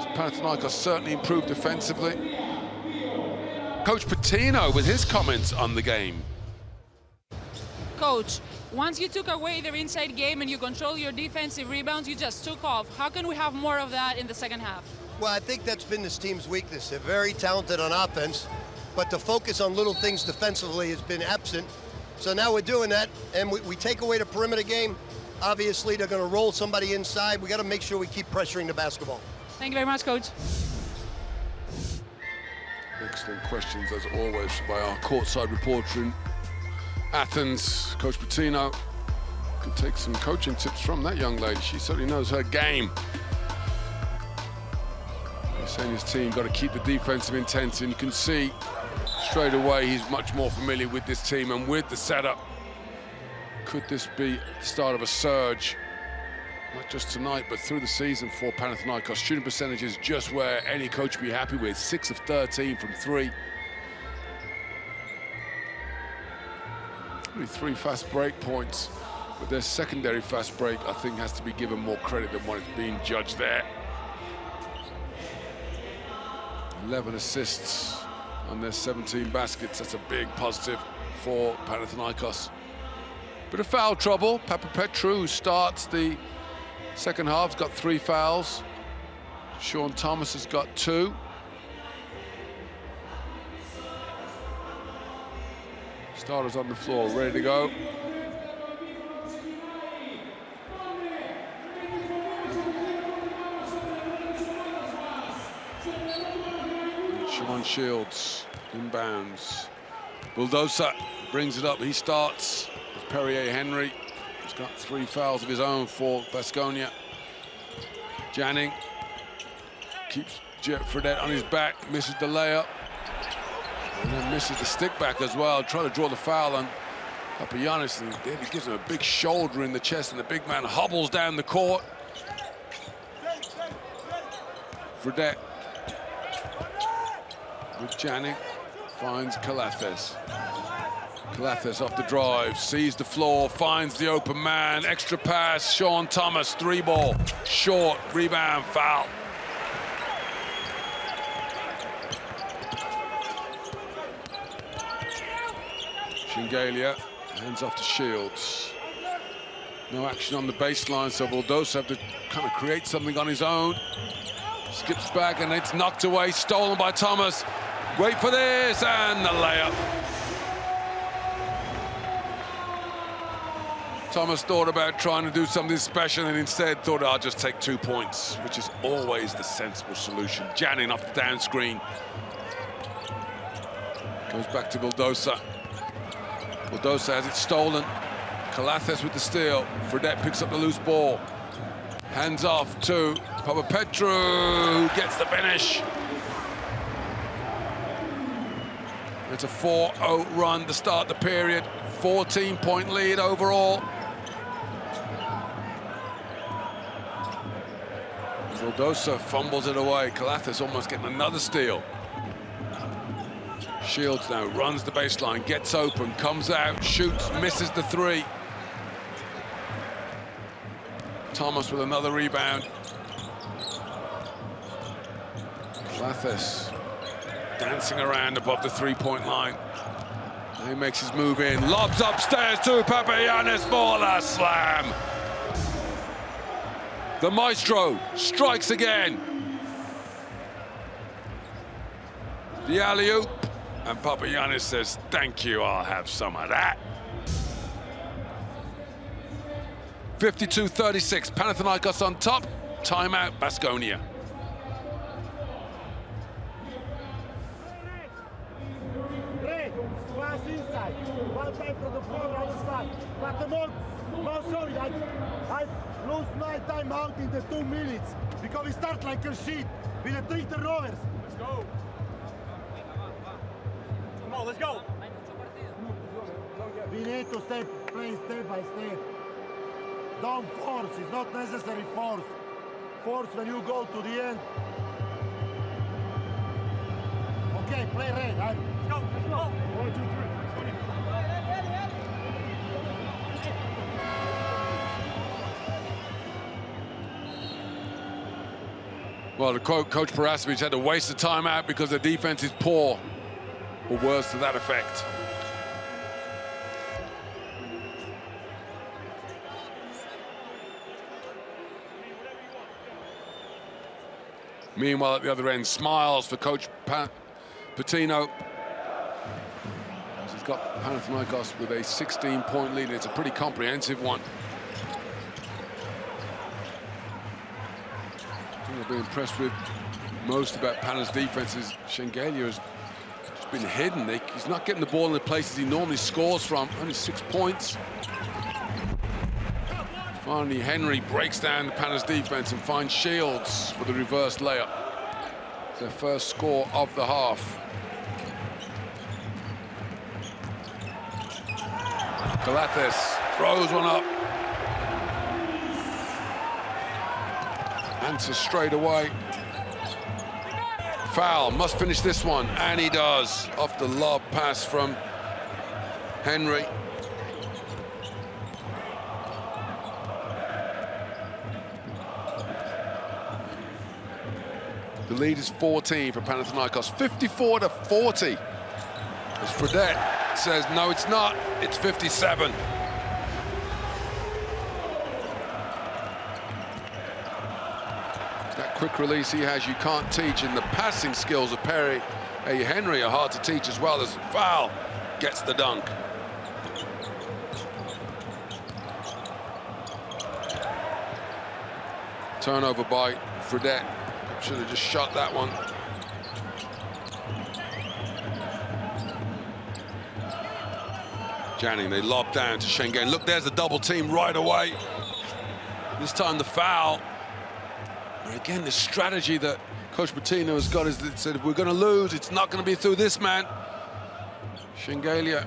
So Panathinaikos certainly improved defensively. Coach Pitino with his comments on the game. Coach, once you took away their inside game and you control your defensive rebounds, you just took off. How can we have more of that in the second half? Well, I think that's been this team's weakness. They're very talented on offense, but the focus on little things defensively has been absent. So now we're doing that, and we take away the perimeter game. Obviously, they're going to roll somebody inside. We got to make sure we keep pressuring the basketball. Thank you very much, Coach. Excellent questions, as always, by our courtside reporter in Athens, Coach Pitino. Could take some coaching tips from that young lady. She certainly knows her game. He's saying his team got to keep the defensive intensity, and you can see straight away he's much more familiar with this team and with the setup. Could this be the start of a surge, not just tonight, but through the season for Panathinaikos? Shooting percentages just where any coach would be happy with. 6 of 13 from 3. Only 3 fast break points, but their secondary fast break, I think, has to be given more credit than what it's being judged there. 11 assists on their 17 baskets. That's a big positive for Panathinaikos. Bit of foul trouble. Papapetrou, who starts the second half, has got 3 fouls. Sean Thomas has got 2. Starters on the floor, ready to go. Sean Shields inbounds. Bulldozer brings it up. He starts with Perrier Henry. He's got 3 fouls of his own for Baskonia. Janning keeps Jet Fredette on his back, misses the layup, and then misses the stick back as well. Trying to draw the foul on Papagiannis, and then he gives him a big shoulder in the chest, and the big man hobbles down the court. Fredette with Janning, finds Calathes. Calathes off the drive, sees the floor, finds the open man, extra pass, Sean Thomas, 3-ball, short, rebound, foul. Shengelia, hands off to Shields. No action on the baseline, so Bulldozer have to kind of create something on his own. Skips back, and it's knocked away, stolen by Thomas. Wait for this, and the layup. Thomas thought about trying to do something special and instead thought, I'll just take 2 points, which is always the sensible solution. Janning off the down screen. Goes back to Bulldozer. Bulldozer has it stolen. Calathes with the steal. Fredette picks up the loose ball. Hands off to Papapetrou, who gets the finish. It's a 4-0 run to start the period. 14-point lead overall. Bulldozer fumbles it away. Calathes almost getting another steal. Shields now runs the baseline, gets open, comes out, shoots, misses the 3. Thomas with another rebound. Calathes dancing around above the 3-point line. He makes his move in, lobs upstairs to Papagiannis for the slam. The maestro strikes again. The alley-oop, and Papagiannis says, thank you, I'll have some of that. 52-36, Panathinaikos on top. Timeout, Baskonia. Ray, pass inside. One time from the floor, other side. But the more, sorry, I lose my time out in the 2 minutes because we start like a sheet with the 3 turnovers. Let's go. Come on, let's go. We need to play step by step. Don't force, it's not necessary force. Force when you go to the end. Okay, play red. Let's go, let's go. 1, 2, 3. Well, to quote Coach Parasevich, had to waste the timeout because the defense is poor, or worse to that effect. Meanwhile, at the other end, smiles for Coach Pitino. He's got Panathinaikos with a 16-point lead. It's a pretty comprehensive one. I think I've been impressed with most about Pana's defense is Shengelia has just been hidden. He's not getting the ball in the places he normally scores from. Only 6 points. Finally, Henry breaks down Pana's defense and finds Shields for the reverse layup. It's their first score of the half. Calathes throws one up. Answers straight away. Foul, must finish this one, and he does. Off the lob pass from Henry. The lead is 14 for Panathinaikos, 54-40. As Fredette says, no, it's not. It's 57. That quick release he has, you can't teach, and the passing skills of Henry are hard to teach as well. As foul gets the dunk. Turnover by Fredette. Should have just shot that one. Janning, they lob down to Schengen. Look, there's the double team right away. This time the foul. And again, the strategy that Coach Pitino has got is that said, if we're going to lose, it's not going to be through this man. Schengen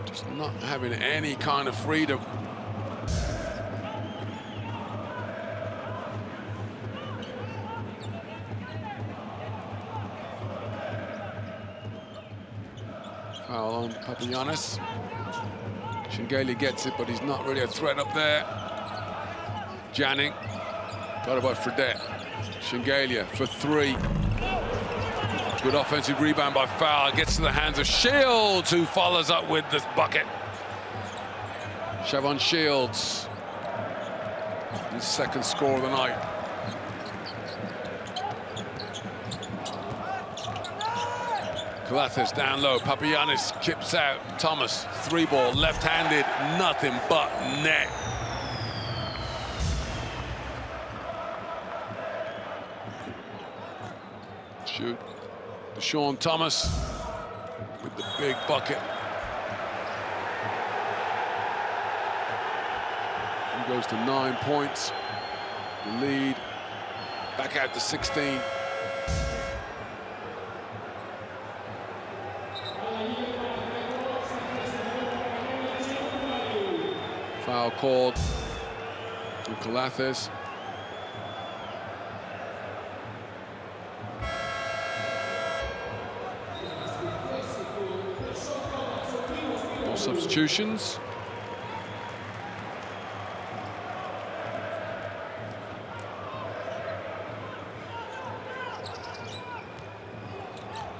just not having any kind of freedom. Foul on Papagiannis. Schengen gets it, but he's not really a threat up there. Janning, got it by Fredette. Schengen for three. Good offensive rebound by Foul. Gets to the hands of Shields, who follows up with this bucket. Shavon Shields, his second score of the night. Kalathis down low, Papagiannis chips out, Thomas, three ball, left-handed, nothing but net. Shoot, Deshaun Thomas with the big bucket. He goes to 9 points, the lead back out to 16. Foul called to Kalathis. No substitutions.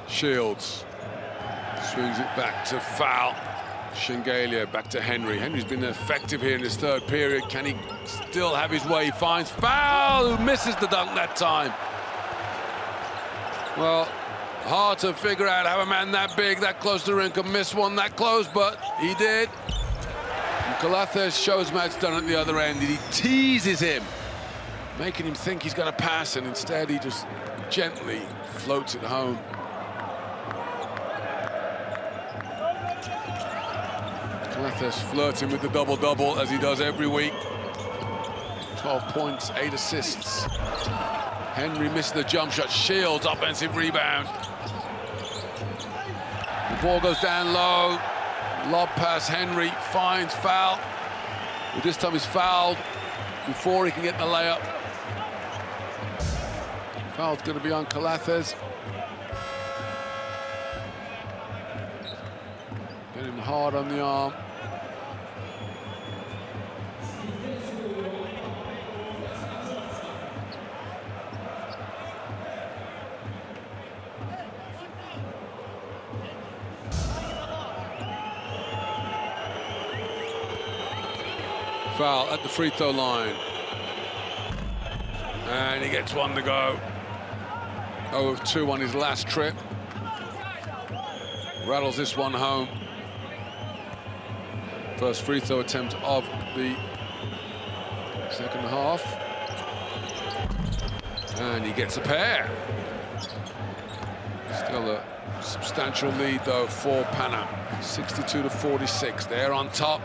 Shields swings it back to Foul. Schengen back to Henry. Henry's been effective here in this third period. Can he still have his way? He finds Foul, who misses the dunk that time. Well, hard to figure out how a man that big, that close to the rim, can miss one that close, but he did. And Kalathis shows him how it's done at the other end. He teases him, making him think he's going to pass, and instead he just gently floats it home. Kalathis flirting with the double-double, as he does every week. 12 points, 8 assists. Henry missed the jump shot. Shields, offensive rebound. The ball goes down low. Lob pass, Henry finds Foul. But this time he's fouled before he can get the layup. Foul's going to be on Kalathis. Get him hard on the arm. Foul at the free throw line. And he gets one to go. 0 of 2 on his last trip. Rattles this one home. First free throw attempt of the second half. And he gets a pair. Still a substantial lead though for Pana. 62-46. They're on top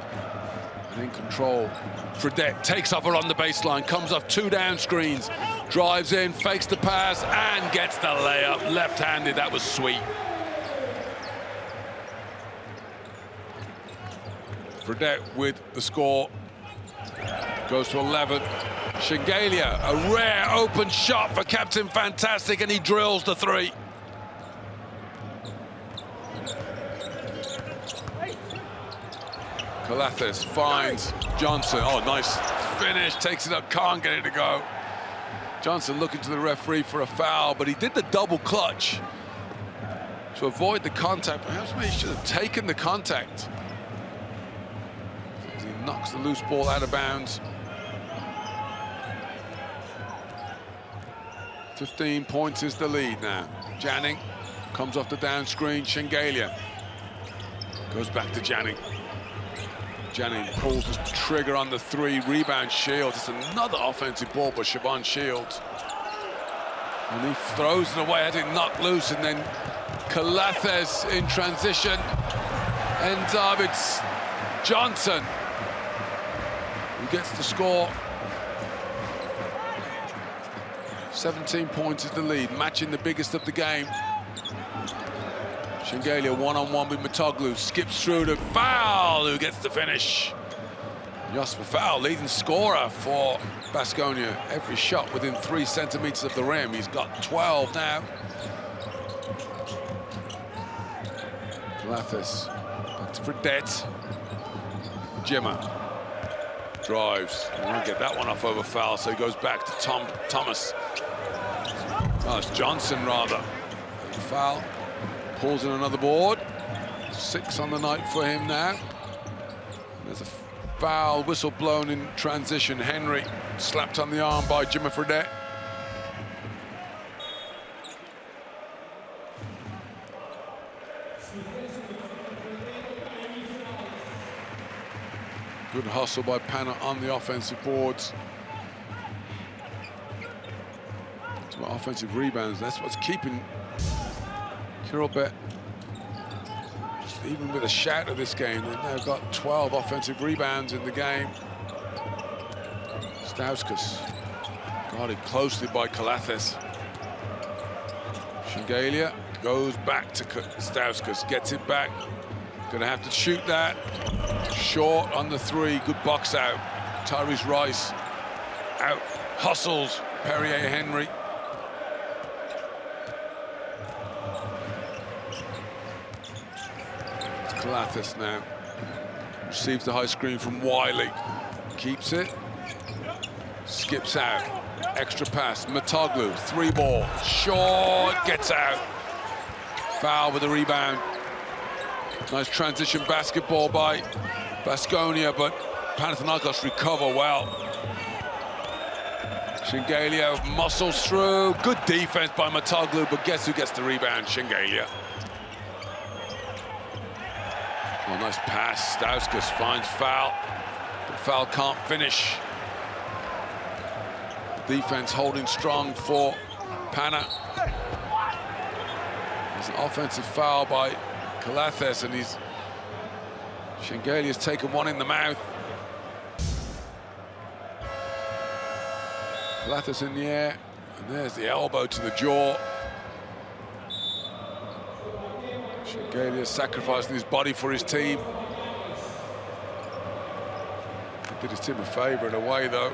and in control. Fredette takes off along the baseline, comes off 2 down screens, drives in, fakes the pass, and gets the layup. Left-handed, that was sweet. Fredette with the score. Goes to 11. Schengen, a rare open shot for Captain Fantastic, and he drills the 3. Kalathis finds Johnson. Oh, nice finish. Takes it up, can't get it to go. Johnson looking to the referee for a foul, but he did the double clutch to avoid the contact. Perhaps he should have taken the contact. As he knocks the loose ball out of bounds. 15 points is the lead now. Janning comes off the down screen. Shengelia goes back to Janning. Janning pulls the trigger on the three. Rebound Shields. It's another offensive ball by Siobhan Shields. And he throws it away, has it knocked loose, and then Calathes in transition. Ends up, it's Johnson who gets the score. 17 points is the lead, matching the biggest of the game. Shengelia one-on-one with Matoglou, skips through to Foul, who gets the finish. Jasper Foul, leading scorer for Baskonia. Every shot within 3 centimeters of the rim. He's got 12 now. Calathes back to Fredette. Jimmer drives. He won't get that one off over Foul, so he goes back to Thomas. Oh, it's Johnson, rather. Foul. Pulls in another board. 6 on the night for him now. There's a foul whistle blown in transition. Henry slapped on the arm by Jimmy Fredette. Good hustle by Panna on the offensive boards. It's about offensive rebounds. That's what's keeping Kirilbet, just even with a shout of this game, they've now got 12 offensive rebounds in the game. Stauskas guarded closely by Calathes. Shengelia goes back to Stauskas, gets it back. Gonna have to shoot that. Short on the three, good box out. Tyrese Rice out, hustles Perrier Henry. Calathes now receives the high screen from Wiley, keeps it, skips out, extra pass, Matoglou, 3-ball, short, gets out. Foul with the rebound. Nice transition basketball by Baskonia, but Panathinaikos recover well. Shengelia muscles through, good defense by Matoglou, but guess who gets the rebound? Shengelia. Oh, nice pass. Stauskas finds Foul, but Foul can't finish. Defense holding strong for Panna. There's an offensive foul by Calathes, and Shengelia's taken one in the mouth. Calathes in the air, and there's the elbow to the jaw. Shengelia sacrificing his body for his team. He did his team a favor in a way, though,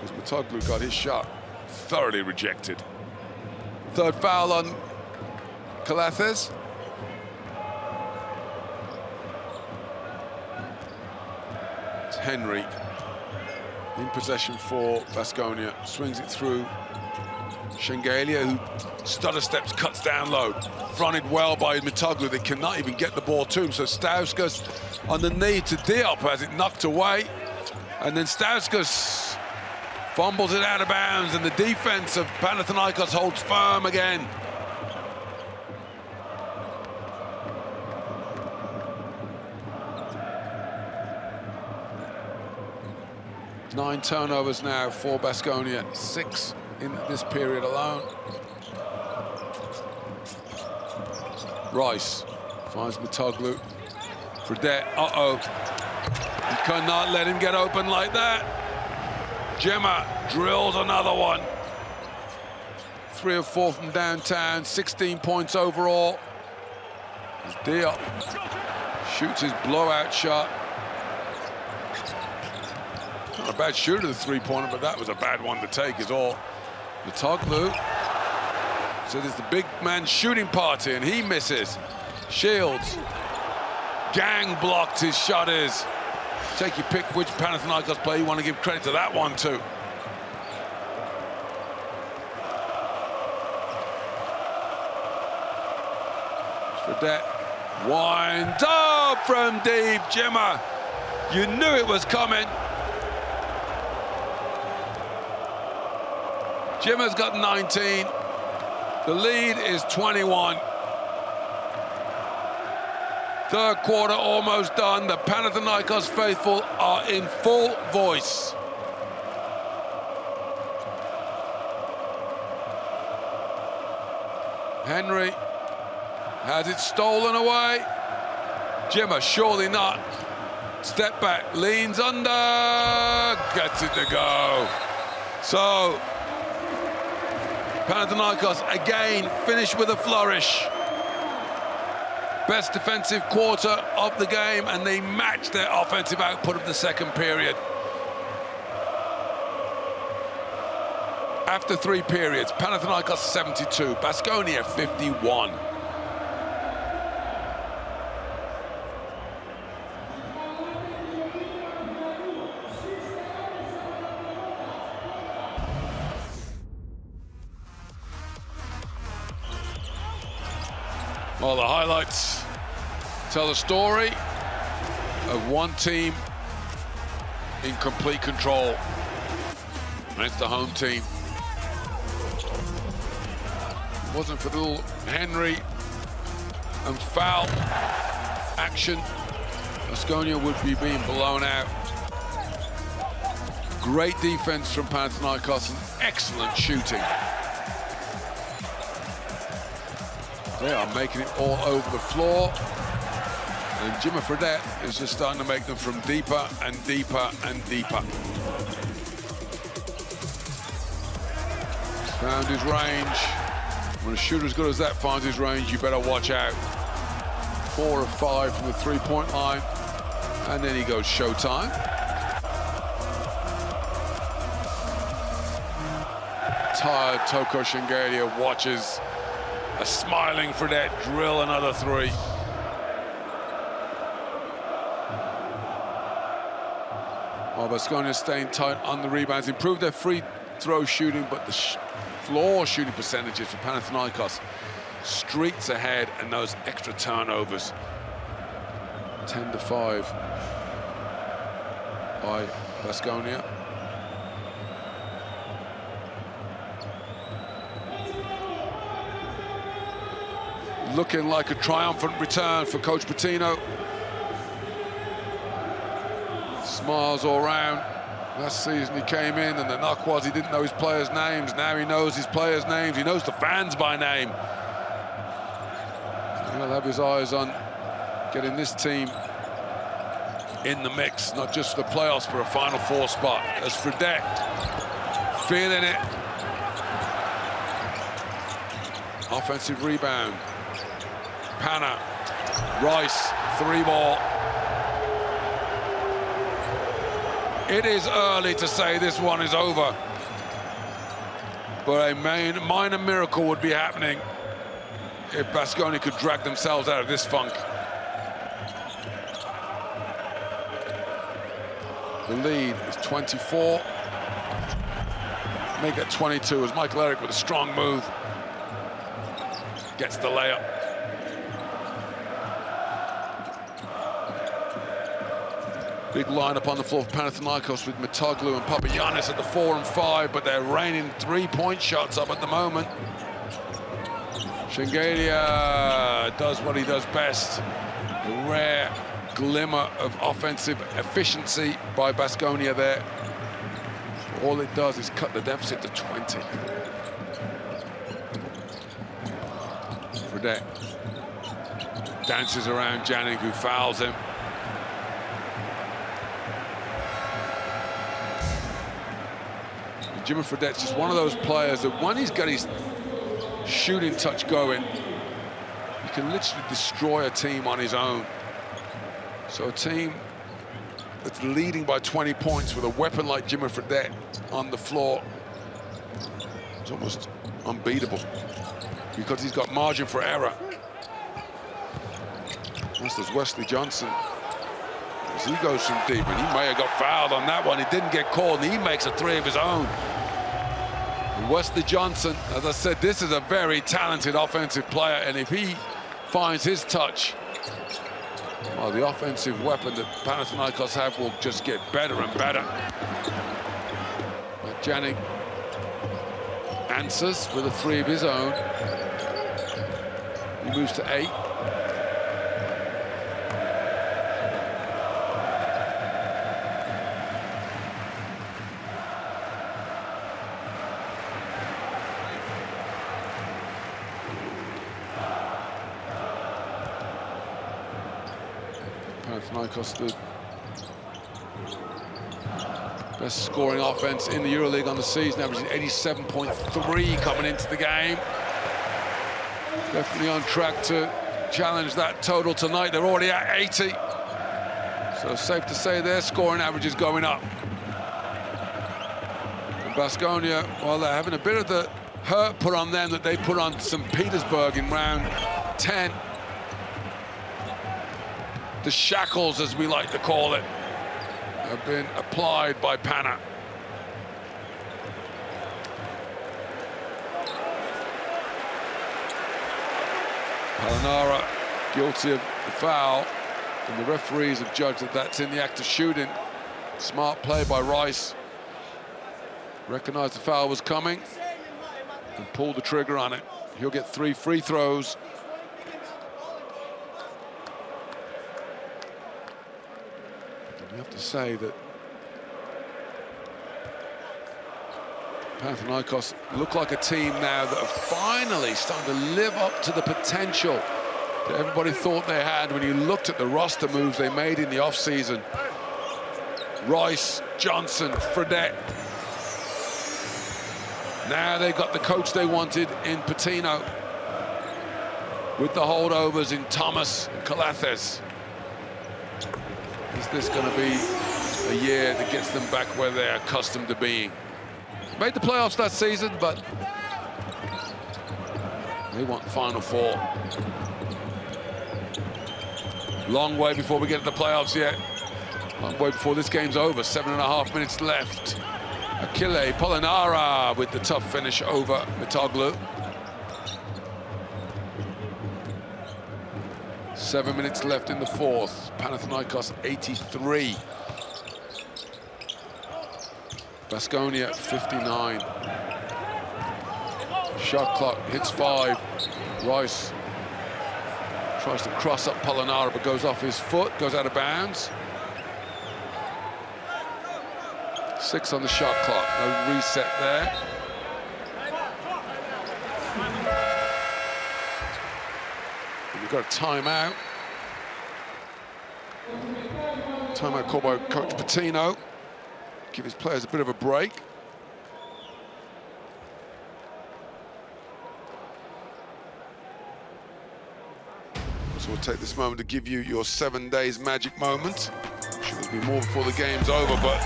because Matoglou got his shot thoroughly rejected. Third foul on Calathes. It's Henry in possession for Baskonia, swings it through. Shengelia, who stutter steps, cuts down low. Fronted well by Matoglou. They cannot even get the ball to him. So Stauskas on the knee to Diop, has it knocked away. And then Stauskas fumbles it out of bounds, and the defense of Panathinaikos holds firm again. Nine turnovers now for Baskonia, 6 in this period alone. Rice finds Matoglou. Fredette, you cannot let him get open like that. Gemma drills another one. 3 of 4 from downtown, 16 points overall. As Diop shoots his blowout shot. Not a bad shooter, the three-pointer, but that was a bad one to take is all. Matoglou. So there's the big man shooting party, and he misses. Shields. Gang blocked his shot is. Take your pick which Panathinaikos player you want to give credit to that one too. Fredette winds up from deep. Jimmer, you knew it was coming. Jimmer's got 19. The lead is 21. Third quarter almost done. The Panathinaikos faithful are in full voice. Henry has it stolen away. Jimmer, surely not. Step back, leans under, gets it to go. So, Panathinaikos again finish with a flourish. Best defensive quarter of the game, and they match their offensive output of the second period. After 3 periods, Panathinaikos 72, Baskonia 51. Well, the highlights tell a story of one team in complete control, and it's the home team. If it wasn't for little Henry and foul action, Baskonia would be being blown out. Great defense from Panathinaikos and excellent shooting. They are making it all over the floor. And Jimmer Fredette is just starting to make them from deeper and deeper and deeper. He's found his range. When a shooter as good as that finds his range, you better watch out. 4 of 5 from the three-point line. And then he goes showtime. Tired Toko Shengelia watches a smiling Fredette drill another 3. Well, Baskonia staying tight on the rebounds, improved their free throw shooting, but the floor shooting percentages for Panathinaikos streets ahead, and those extra turnovers. 10-5 by Baskonia. Looking like a triumphant return for Coach Pitino. Smiles all round. Last season he came in and the knock was he didn't know his players' names. Now he knows his players' names. He knows the fans by name. He'll have his eyes on getting this team in the mix, not just for the playoffs, but a Final Four spot. As Fredette feeling it. Offensive rebound. Pana, Rice, 3 more. It is early to say this one is over, but a minor miracle would be happening if Baskonia could drag themselves out of this funk. The lead is 24. Make it 22 as Michael Eric with a strong move gets the layup. Big lineup on the floor for Panathinaikos with Metoglou and Papagiannis at the 4 and 5, but they're raining 3-point shots up at the moment. Shengelia does what he does best. A rare glimmer of offensive efficiency by Baskonia there. All it does is cut the deficit to 20. Fredette dances around Janik, who fouls him. Jimmer Fredette's just one of those players that when he's got his shooting touch going, he can literally destroy a team on his own. So a team that's leading by 20 points with a weapon like Jimmer Fredette on the floor, it's almost unbeatable because he's got margin for error. This is Wesley Johnson. As he goes from deep, and he may have got fouled on that one. He didn't get called, and he makes a 3 of his own. And Wesley Johnson, as I said, this is a very talented offensive player, and if he finds his touch. Oh, the offensive weapon that Panathinaikos have will just get better and better. Janik answers with a 3 of his own. He moves to 8. Panathinaikos, the best scoring offense in the EuroLeague on the season, averaging 87.3 coming into the game. Definitely on track to challenge that total tonight. They're already at 80. So safe to say their scoring average is going up. And Baskonia, well, they're having a bit of the hurt put on them that they put on St. Petersburg in round 10. The shackles, as we like to call it, have been applied by Pana. Polonara guilty of the foul, and the referees have judged that that's in the act of shooting. Smart play by Rice. Recognized the foul was coming and pulled the trigger on it. He'll get 3 free throws. You have to say that Panathinaikos look like a team now that are finally starting to live up to the potential that everybody thought they had when you looked at the roster moves they made in the offseason. Rice, Johnson, Fredette. Now they got the coach they wanted in Pitino, with the holdovers in Thomas and Calathes. Is this going to be a year that gets them back where they're accustomed to being? Made the playoffs that season, but they want Final Four. Long way before we get to the playoffs yet. Long way before this game's over. 7.5 minutes left. Achille Polonara with the tough finish over Mitoglu. 7 minutes left in the fourth. Panathinaikos 83. Baskonia 59. Shot clock hits 5. Rice tries to cross up Polonara, but goes off his foot, goes out of bounds. 6 on the shot clock. No reset there. We've got a timeout. Timeout called by Coach Pitino. Give his players a bit of a break. So we'll take this moment to give you your 7 days magic moment. Should be more before the game's over, but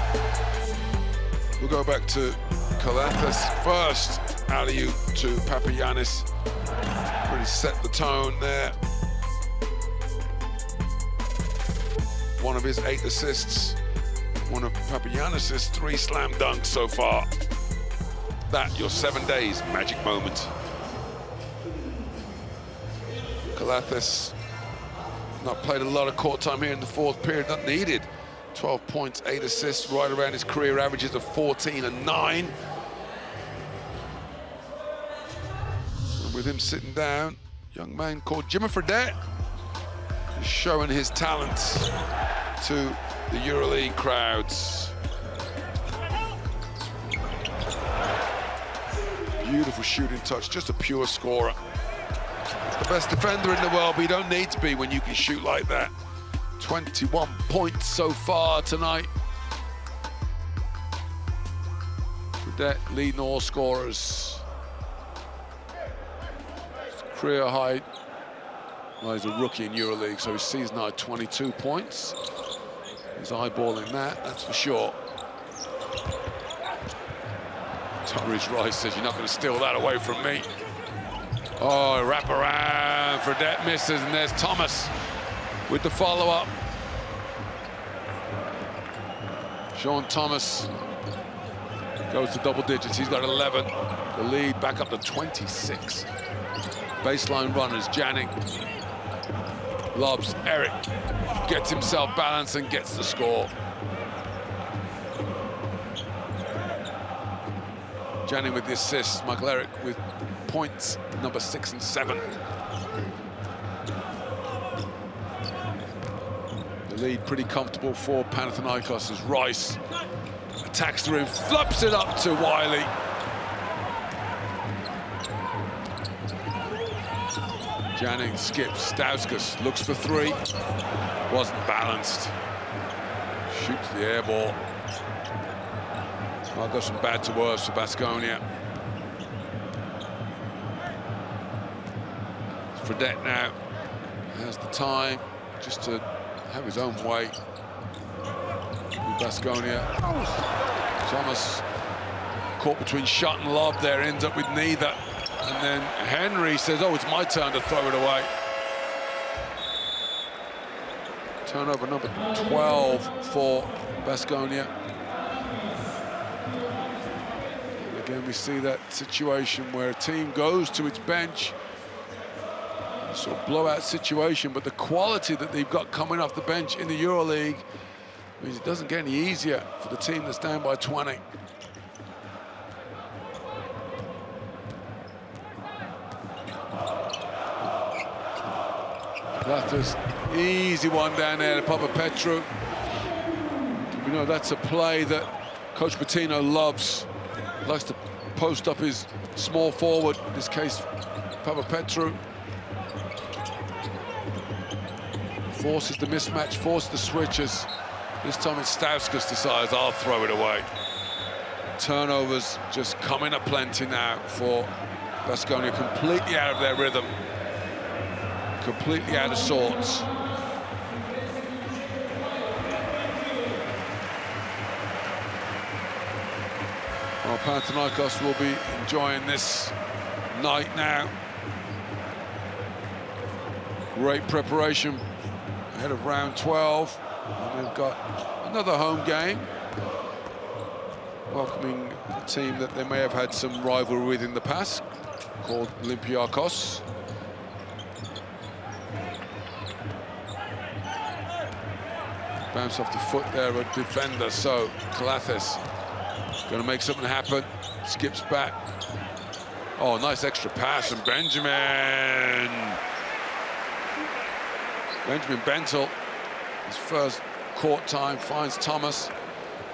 we'll go back to Calathes first. Alley-oop to Papagiannis. Really set the tone there. One of his 8 assists. One of Papagiannis' 3 slam dunks so far. That, your 7 days magic moment. Calathes not played a lot of court time here in the fourth period, not needed. 12 points, 8 assists, right around his career averages of 14 and 9. And with him sitting down, young man called Jimmy Fredette is showing his talents to the EuroLeague crowds. Beautiful shooting touch, just a pure scorer. He's the best defender in the world, but you don't need to be when you can shoot like that. 21 points so far tonight. Fredette leading all scorers. His career high. Well, he's a rookie in EuroLeague, so his season high 22 points. He's eyeballing that, that's for sure. Tyrese Rice says, you're not going to steal that away from me. Oh, wrap around. Fredette misses, and there's Thomas with the follow-up. Sean Thomas goes to double digits. He's got 11. The lead back up to 26. Baseline runners, Janik Lobs, Eric gets himself balanced and gets the score. Janning with the assists, Michael Eric with points, number 6 and 7. The lead pretty comfortable for Panathinaikos as Rice attacks the rim, flops it up to Wiley. Janning skips, Stauskas looks for 3, wasn't balanced, shoots the air ball. Well, goes from bad to worse for Baskonia. Fredette now has the time just to have his own way with Baskonia. Thomas caught between shot and lob there, ends up with neither. And then Henry says, oh, it's my turn to throw it away. Turnover number 12 for Baskonia. Again, we see that situation where a team goes to its bench, sort of blowout situation, but the quality that they've got coming off the bench in the EuroLeague means it doesn't get any easier for the team that's down by 20. Lathas, easy one down there to Papapetru. We know that's a play that Coach Pitino loves. Likes to post up his small forward, in this case, Papapetru. Forces the mismatch, forces the switches. This time it's Stauskas decides, I'll throw it away. Turnovers just coming aplenty now for Baskonia, completely out of their rhythm. Completely out of sorts. Well, Panathinaikos will be enjoying this night now. Great preparation ahead of round 12. And they've got another home game, welcoming a team that they may have had some rivalry with in the past, called Olympiakos. Bounce off the foot there of a defender, so Kalathis going to make something happen, skips back. Oh, nice extra pass from Benjamin. Benjamin Bentel, his first court time, finds Thomas.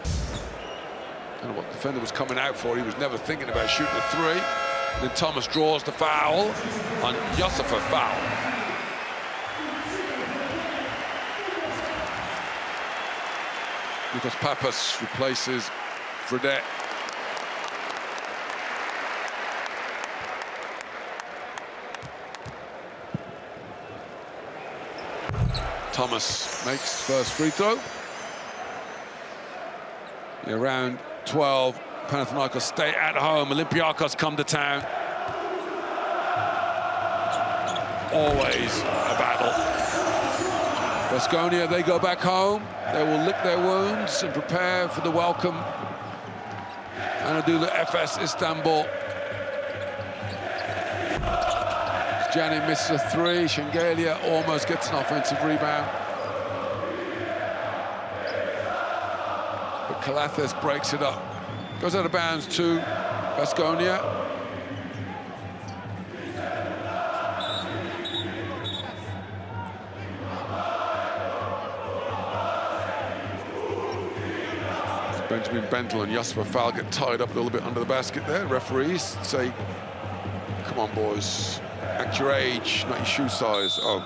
I don't know what the defender was coming out for. He was never thinking about shooting a 3. Then Thomas draws the foul on Youssofa foul. Because Pappas replaces Fredette. Thomas makes first free throw. Yeah, round 12, Panathinaikos stay at home. Olympiakos come to town. Always a battle. Baskonia, they go back home. They will lick their wounds and prepare for the welcome. Anadolu Efes Istanbul. Janning misses a 3. Shengelia almost gets an offensive rebound. But Kalathis breaks it up. Goes out of bounds to Baskonia. Benjamin Bentel and Youssofa Fowl get tied up a little bit under the basket there. Referees say, come on, boys, act your age, not your shoe size. Oh,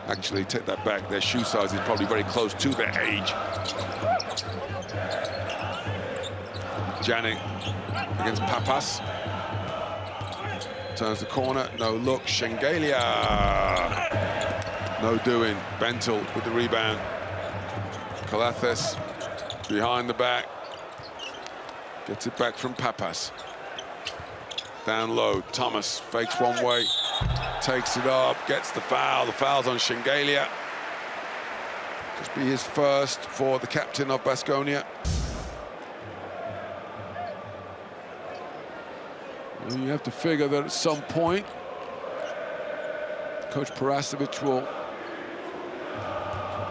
actually, take that back. Their shoe size is probably very close to their age. Janning against Pappas. Turns the corner, no look. Shengelia. No doing. Bentel with the rebound. Kalathis behind the back. Gets it back from Pappas. Down low, Thomas fakes one way, takes it up, gets the foul. The foul's on Shengelia. Just be his first for the captain of Baskonia. Well, you have to figure that at some point, Coach Parasevic will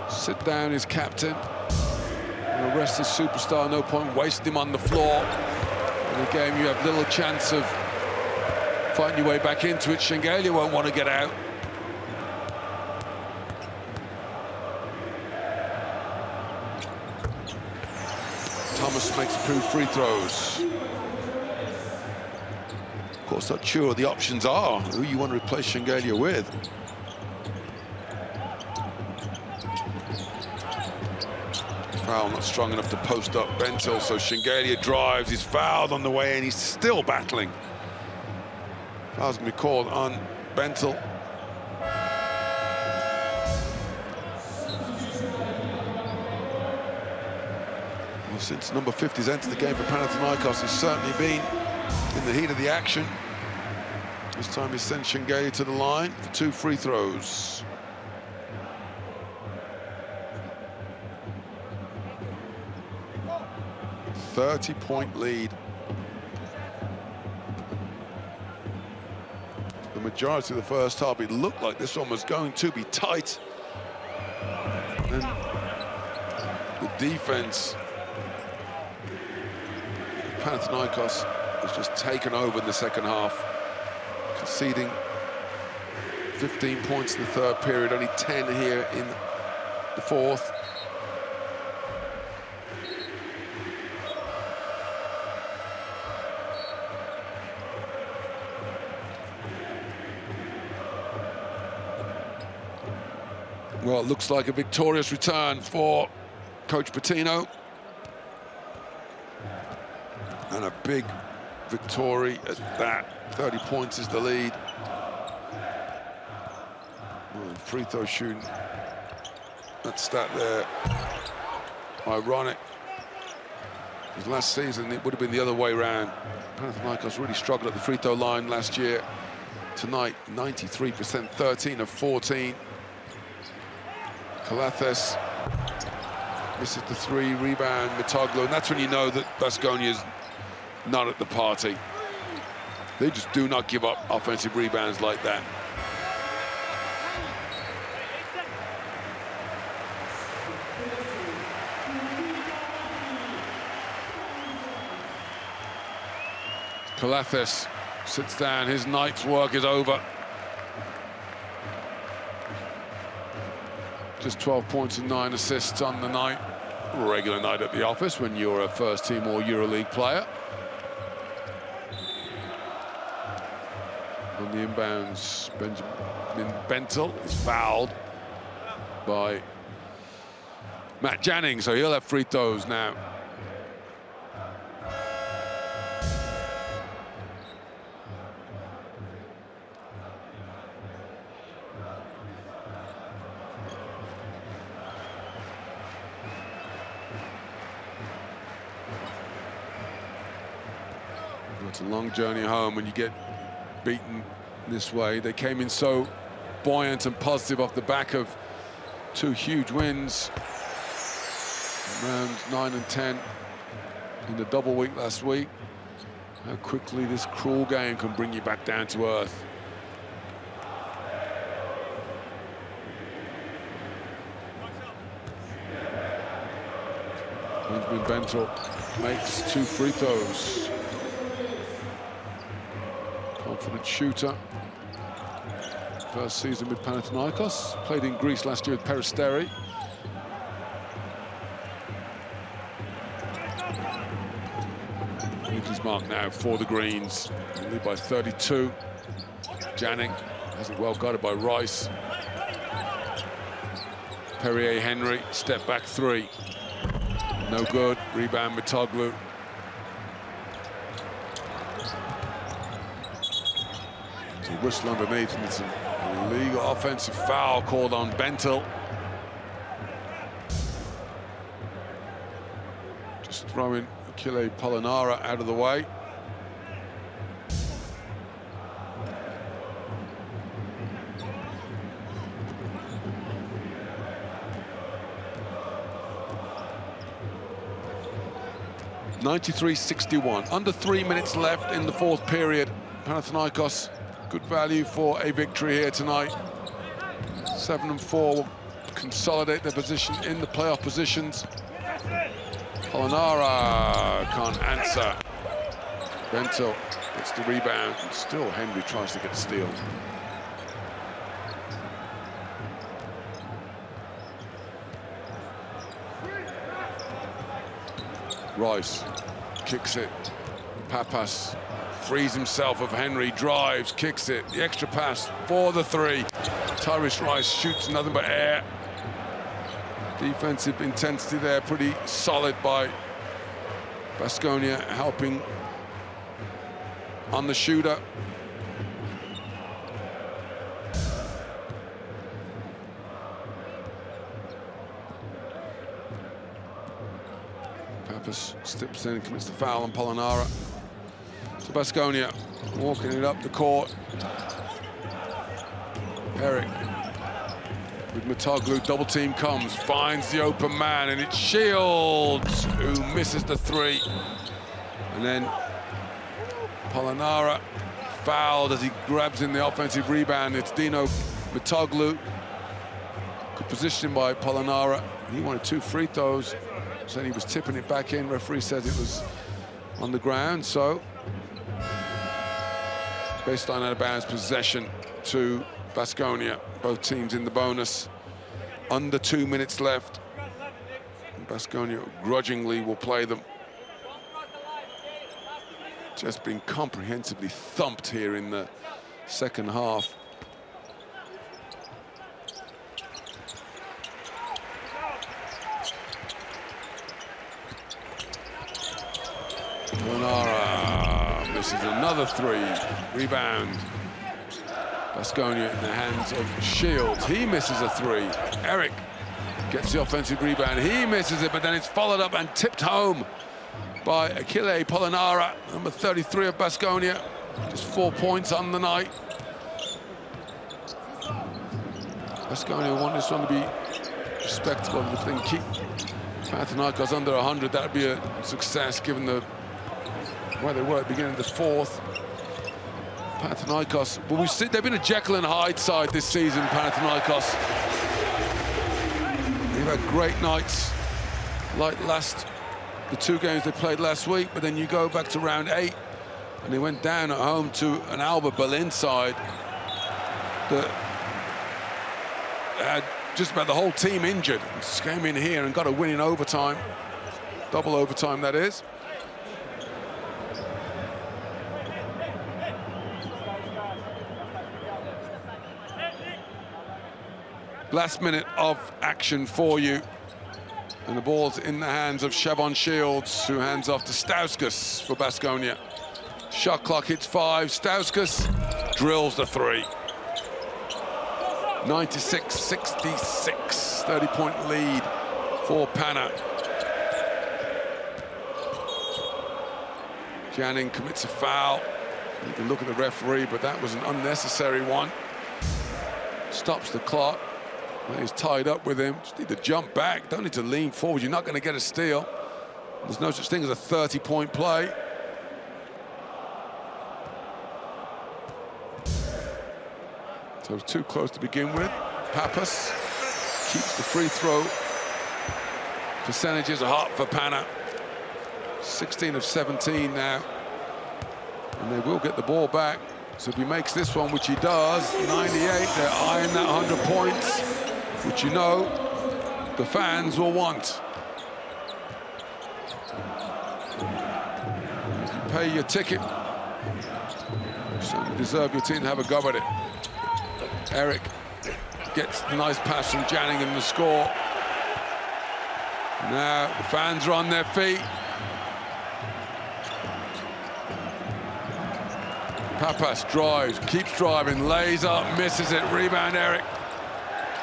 sit down his captain. And arrest his superstar, no point wasting him on the floor. In a game you have little chance of fighting your way back into it. Shengelia won't want to get out. Thomas makes 2 free throws. Of course, not sure the options are who you want to replace Shengelia with. Foul not strong enough to post up Bentil, so Shengelia drives, he's fouled on the way, and he's still battling. Foul's going to be called on Bentil. Well, since number 50's entered the game for Panathinaikos, he's certainly been in the heat of the action. This time he sent Shengelia to the line for 2 free throws. A 30-point lead. The majority of the first half, it looked like this one was going to be tight. And the defense of Panathinaikos was just taken over in the second half, conceding 15 points in the third period, only 10 here in the fourth. Well, it looks like a victorious return for Coach Pitino. And a big victory at that. 30 points is the lead. Well, free throw shooting. That stat there. Ironic. Because last season it would have been the other way around. Panathinaikos really struggled at the free throw line last year. Tonight, 93%, 13 of 14. Kalathes misses the 3, rebound, Mitoglu, and that's when you know that Baskonia's not at the party. They just do not give up offensive rebounds like that. Kalathes sits down, his night's work is over. Just 12 points and 9 assists on the night. A regular night at the office when you're a first-team or EuroLeague player. On the inbounds, Benjamin Bentil is fouled by Matt Janning, so he'll have free throws now. It's a long journey home when you get beaten this way. They came in so buoyant and positive off the back of 2 huge wins. Rounds 9 and 10 in the double week last week. How quickly this cruel game can bring you back down to earth. Benjamin Bentil makes 2 free throws. Confident shooter. First season with Panathinaikos. Played in Greece last year with Peristeri. His mark now for the Greens. They lead by 32. Janning has it well guarded by Rice. Perrier Henry, step back 3. No good. Rebound Mitoglu. Whistle underneath, and it's a legal offensive foul called on Bentil. Just throwing Achille Polonara out of the way. (93-61). Under 3 minutes left in the fourth period. Panathinaikos, good value for a victory here tonight. 7 and 4 consolidate their position in the playoff positions. Polonara can't answer. Bento gets the rebound. Still Henry tries to get a steal. Rice kicks it. Papas frees himself of Henry, drives, kicks it. The extra pass for the three. Tyrese Rice shoots nothing but air. Defensive intensity there, pretty solid by Baskonia, helping on the shooter. Papas steps in and commits the foul on Polonara. So Baskonia walking it up the court. Eric with Matoglu, double team comes, finds the open man, and it's Shields who misses the three. And then Polonara fouled as he grabs in the offensive rebound. It's Dino Matoglu. Good position by Polonara. He wanted 2 free throws. Said he was tipping it back in. Referee says it was on the ground. So baseline out of bounds possession to Baskonia. Both teams in the bonus. Under 2 minutes left. Baskonia grudgingly will play them. Just been comprehensively thumped here in the second half. Polonara misses another three. Rebound. Baskonia in the hands of Shields. He misses a three. Eric gets the offensive rebound. He misses it, but then it's followed up and tipped home by Achille Polonara, number 33 of Baskonia. Just 4 points on the night. Baskonia want this one to be respectable. If they can keep Panathinaikos under 100, that would be a success given the where they were at the beginning of the fourth. Panathinaikos, well, they've been a Jekyll and Hyde side this season, Panathinaikos. They've had great nights, like the 2 games they played last week, but then you go back to round 8, and they went down at home to an Alba Berlin side that had just about the whole team injured. Just came in here and got a win in overtime, double overtime, that is. Last minute of action for you. And the ball's in the hands of Shavon Shields, who hands off to Stauskas for Baskonia. Shot clock hits 5. Stauskas drills the three. 96-66, 30-point lead for Pana. Janning commits a foul. You can look at the referee, but that was an unnecessary one. Stops the clock. He's tied up with him. Just need to jump back. Don't need to lean forward. You're not going to get a steal. There's no such thing as a 30-point play. So it's too close to begin with. Papas keeps the free throw. Percentages are hot for Pana. 16 of 17 now. And they will get the ball back. So if he makes this one, which he does, 98, they're eyeing that 100 points, which you know the fans will want. If you pay your ticket, so you deserve your team to have a go at it. Eric gets the nice pass from Janning and the score. Now the fans are on their feet. Papas drives, keeps driving, lays up, misses it, rebound Eric.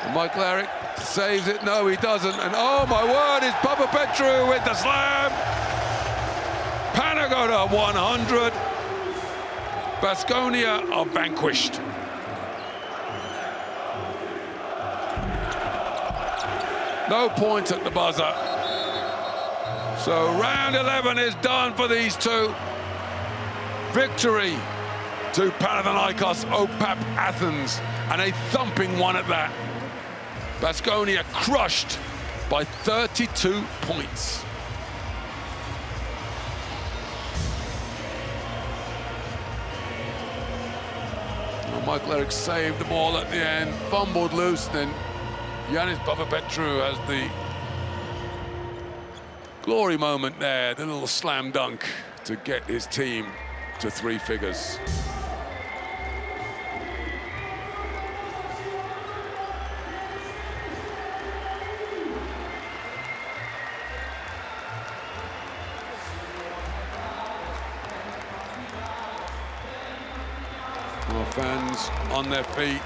And Michael Eric saves it, no he doesn't, and oh my word, it's Papa Petru with the slam! Pana go to 100. Baskonia are vanquished. No points at the buzzer. So round 11 is done for these two. Victory to Panathinaikos OPAP Athens, and a thumping one at that. Baskonia crushed by 32 points. Well, Michael Eric saved the ball at the end, fumbled loose, then Yanis Babapetru has the glory moment there, the little slam dunk to get his team to 3 figures. More fans on their feet.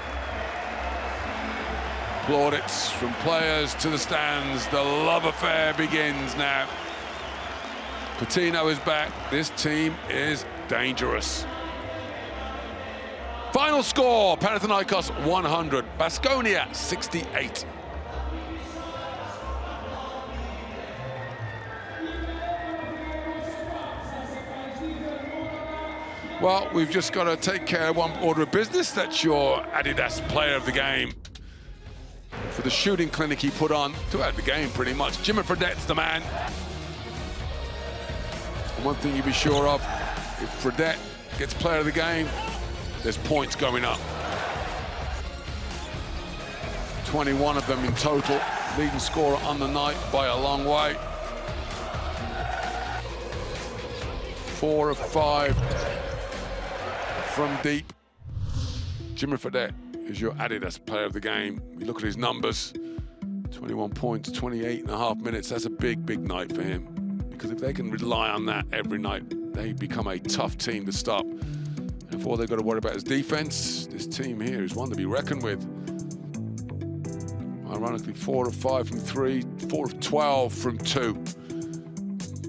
Plaudits from players to the stands. The love affair begins now. Pitino is back. This team is dangerous. Final score, Panathinaikos 100, Baskonia 68. Well, we've just got to take care of one order of business. That's your Adidas Player of the Game. For the shooting clinic he put on throughout the game, pretty much. Jimmy Fredette's the man. And one thing you'd be sure of, if Fredette gets Player of the Game, there's points going up. 21 of them in total. Leading scorer on the night by a long way. 4 of 5 from deep. Jimmy Fredette is your Adidas Player of the Game. You look at his numbers, 21 points, 28.5 minutes. That's a big, big night for him. Because if they can rely on that every night, they become a tough team to stop. And if all they've got to worry about is defense, this team here is one to be reckoned with. Ironically, 4 of 5 from 3, 4 of 12 from 2.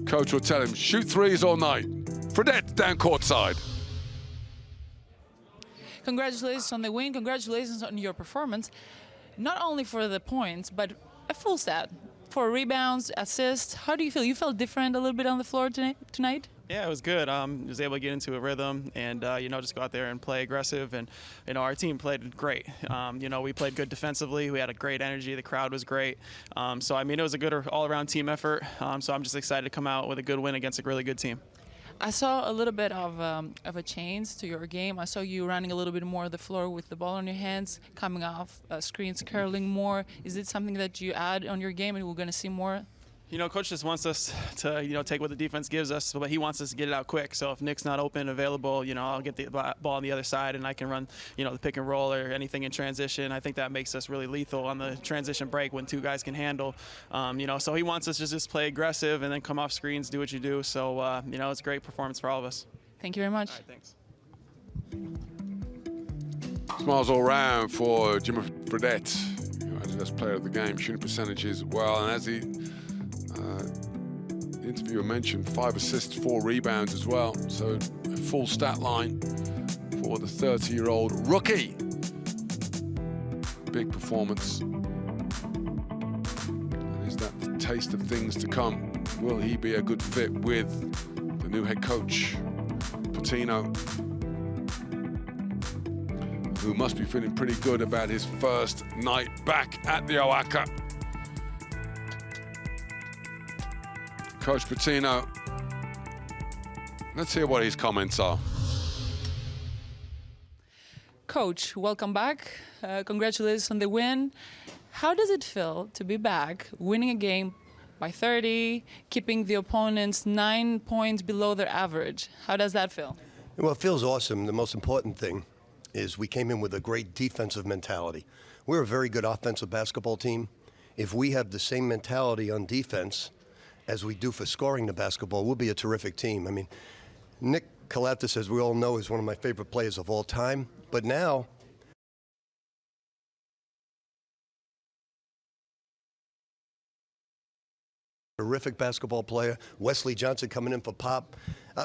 Coach will tell him, shoot threes all night. Fredette down courtside. Congratulations on the win. Congratulations on your performance. Not only for the points, but a full stat. For rebounds, assists. How do you feel? You felt different a little bit on the floor tonight? Yeah, it was good. Was able to get into a rhythm and, just go out there and play aggressive. And, our team played great. We played good defensively. We had a great energy. The crowd was great. It was a good all-around team effort. So I'm just excited to come out with a good win against a really good team. I saw a little bit of a change to your game. I saw you running a little bit more of the floor with the ball in your hands, coming off screens, curling more. Is it something that you add on your game and we're going to see more? Coach just wants us to, take what the defense gives us, but he wants us to get it out quick. So if Nick's not open, available, I'll get the ball on the other side and I can run, the pick and roll or anything in transition. I think that makes us really lethal on the transition break when 2 guys can handle. So he wants us to just play aggressive and then come off screens, do what you do. So, it's a great performance for all of us. Thank you very much. All right, thanks. Smiles all round for Jimmy Fredette, Adidas Player of the Game, shooting percentages well, and as the interviewer mentioned, 5 assists, 4 rebounds as well. So a full stat line for the 30-year-old rookie. Big performance. And is that the taste of things to come? Will he be a good fit with the new head coach, Pitino, who must be feeling pretty good about his first night back at the Oaka? Coach Pitino, let's hear what his comments are. Coach, welcome back. Congratulations on the win. How does it feel to be back, winning a game by 30, keeping the opponents 9 points below their average? How does that feel? Well, it feels awesome. The most important thing is we came in with a great defensive mentality. We're a very good offensive basketball team. If we have the same mentality on defense as we do for scoring the basketball, we'll be a terrific team. I mean, Nick Kalatis, as we all know, is one of my favorite players of all time. But now, terrific basketball player. Wesley Johnson coming in for Pop.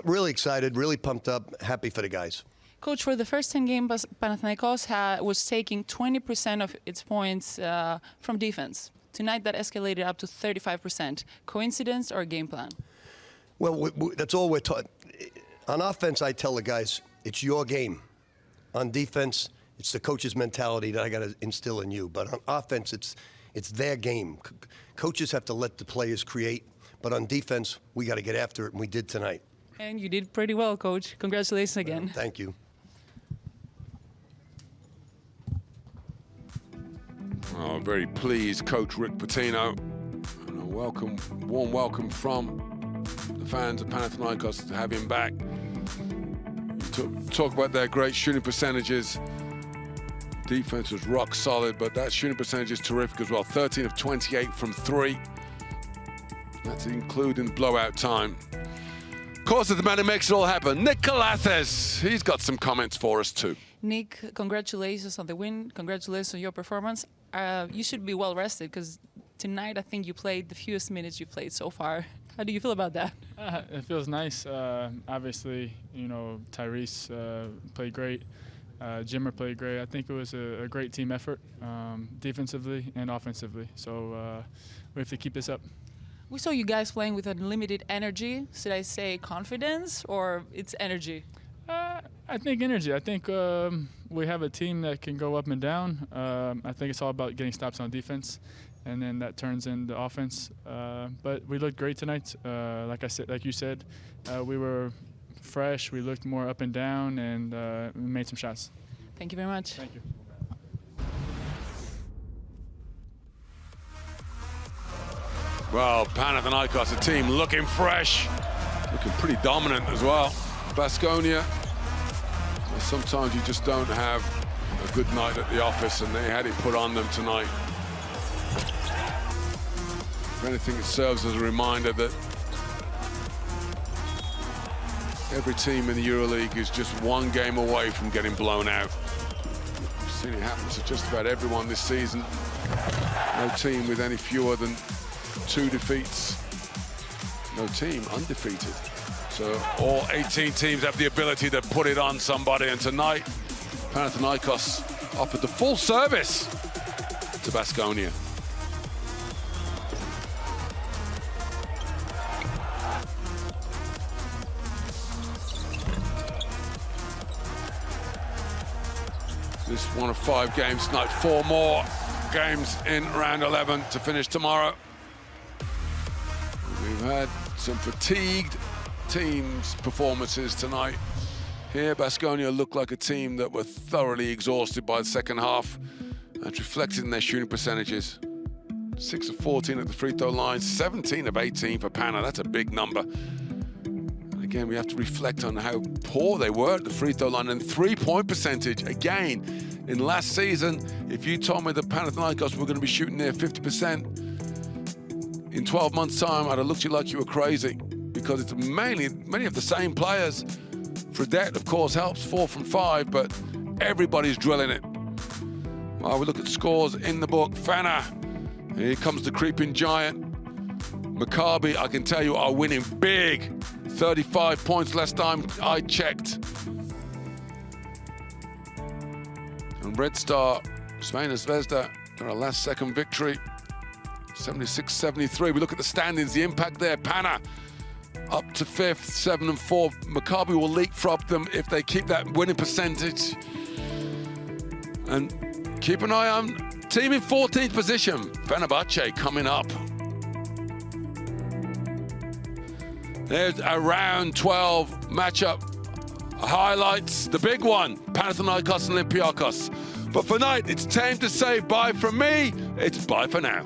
Really excited, really pumped up, happy for the guys. Coach, for the first 10 games, Panathinaikos was taking 20% of its points from defense. Tonight, that escalated up to 35%. Coincidence or game plan? Well, that's all we're taught. On offense, I tell the guys, it's your game. On defense, It's the coach's mentality that I got to instill in you. But on offense, it's their game. Coaches have to let the players create. But on defense, we got to get after it, and we did tonight. And you did pretty well, Coach. Congratulations again. Thank you. Oh, very pleased, Coach Rick Pitino. And a warm welcome from the fans of Panathinaikos to have him back. Talk about their great shooting percentages. Defense was rock solid, but that shooting percentage is terrific as well. 13 of 28 from 3. That's including blowout time. Of course, the man who makes it all happen, Nick Calathes. He's got some comments for us too. Nick, congratulations on the win. Congratulations on your performance. You should be well rested because tonight I think you played the fewest minutes you've played so far. How do you feel about that? It feels nice. Obviously, you know, Tyrese played great. Jimmer played great. I think it was a great team effort, defensively and offensively. So we have to keep this up. We saw you guys playing with unlimited energy. Should I say confidence or it's energy? I think energy. I think we have a team that can go up and down. I think it's all about getting stops on defense, and then that turns into offense. But we looked great tonight. Like you said, we were fresh. We looked more up and down, and we made some shots. Thank you very much. Thank you. Well, Panathinaikos, a team looking fresh, looking pretty dominant as well. Baskonia, sometimes you just don't have a good night at the office, and they had it put on them tonight. If anything, it serves as a reminder that every team in the EuroLeague is just one game away from getting blown out. We've seen it happen to just about everyone this season. No team with any fewer than 2 defeats. No team undefeated. So all 18 teams have the ability to put it on somebody, and tonight Panathinaikos offered the full service to Baskonia. This one of 5 games tonight, 4 more games in round 11 to finish tomorrow. We've had some fatigued teams' performances tonight. Here, Baskonia looked like a team that were thoroughly exhausted by the second half. That's reflected in their shooting percentages. 6 of 14 at the free throw line, 17 of 18 for Pana. That's a big number. And again, we have to reflect on how poor they were at the free throw line. And 3-point percentage, again, in last season, if you told me that Panathinaikos were going to be shooting near 50%, in 12 months' time, I'd have looked at you like you were crazy, because it's mainly many of the same players. Fredette, of course, helps 4 from 5, but everybody's drilling it. Well, we look at scores in the book. Fana, here comes the creeping giant. Maccabi, I can tell you, are winning big. 35 points last time I checked. And Red Star, Svena Zvezda, got a last-second victory. 76-73. We look at the standings, the impact there. Pana up to 5th, 7 and 4. Maccabi will leapfrog them if they keep that winning percentage. And keep an eye on team in 14th position. Fenerbahce coming up. There's a round 12 matchup highlights. The big one, Panathinaikos and Olympiakos. But for tonight, it's time to say bye from me. It's bye for now.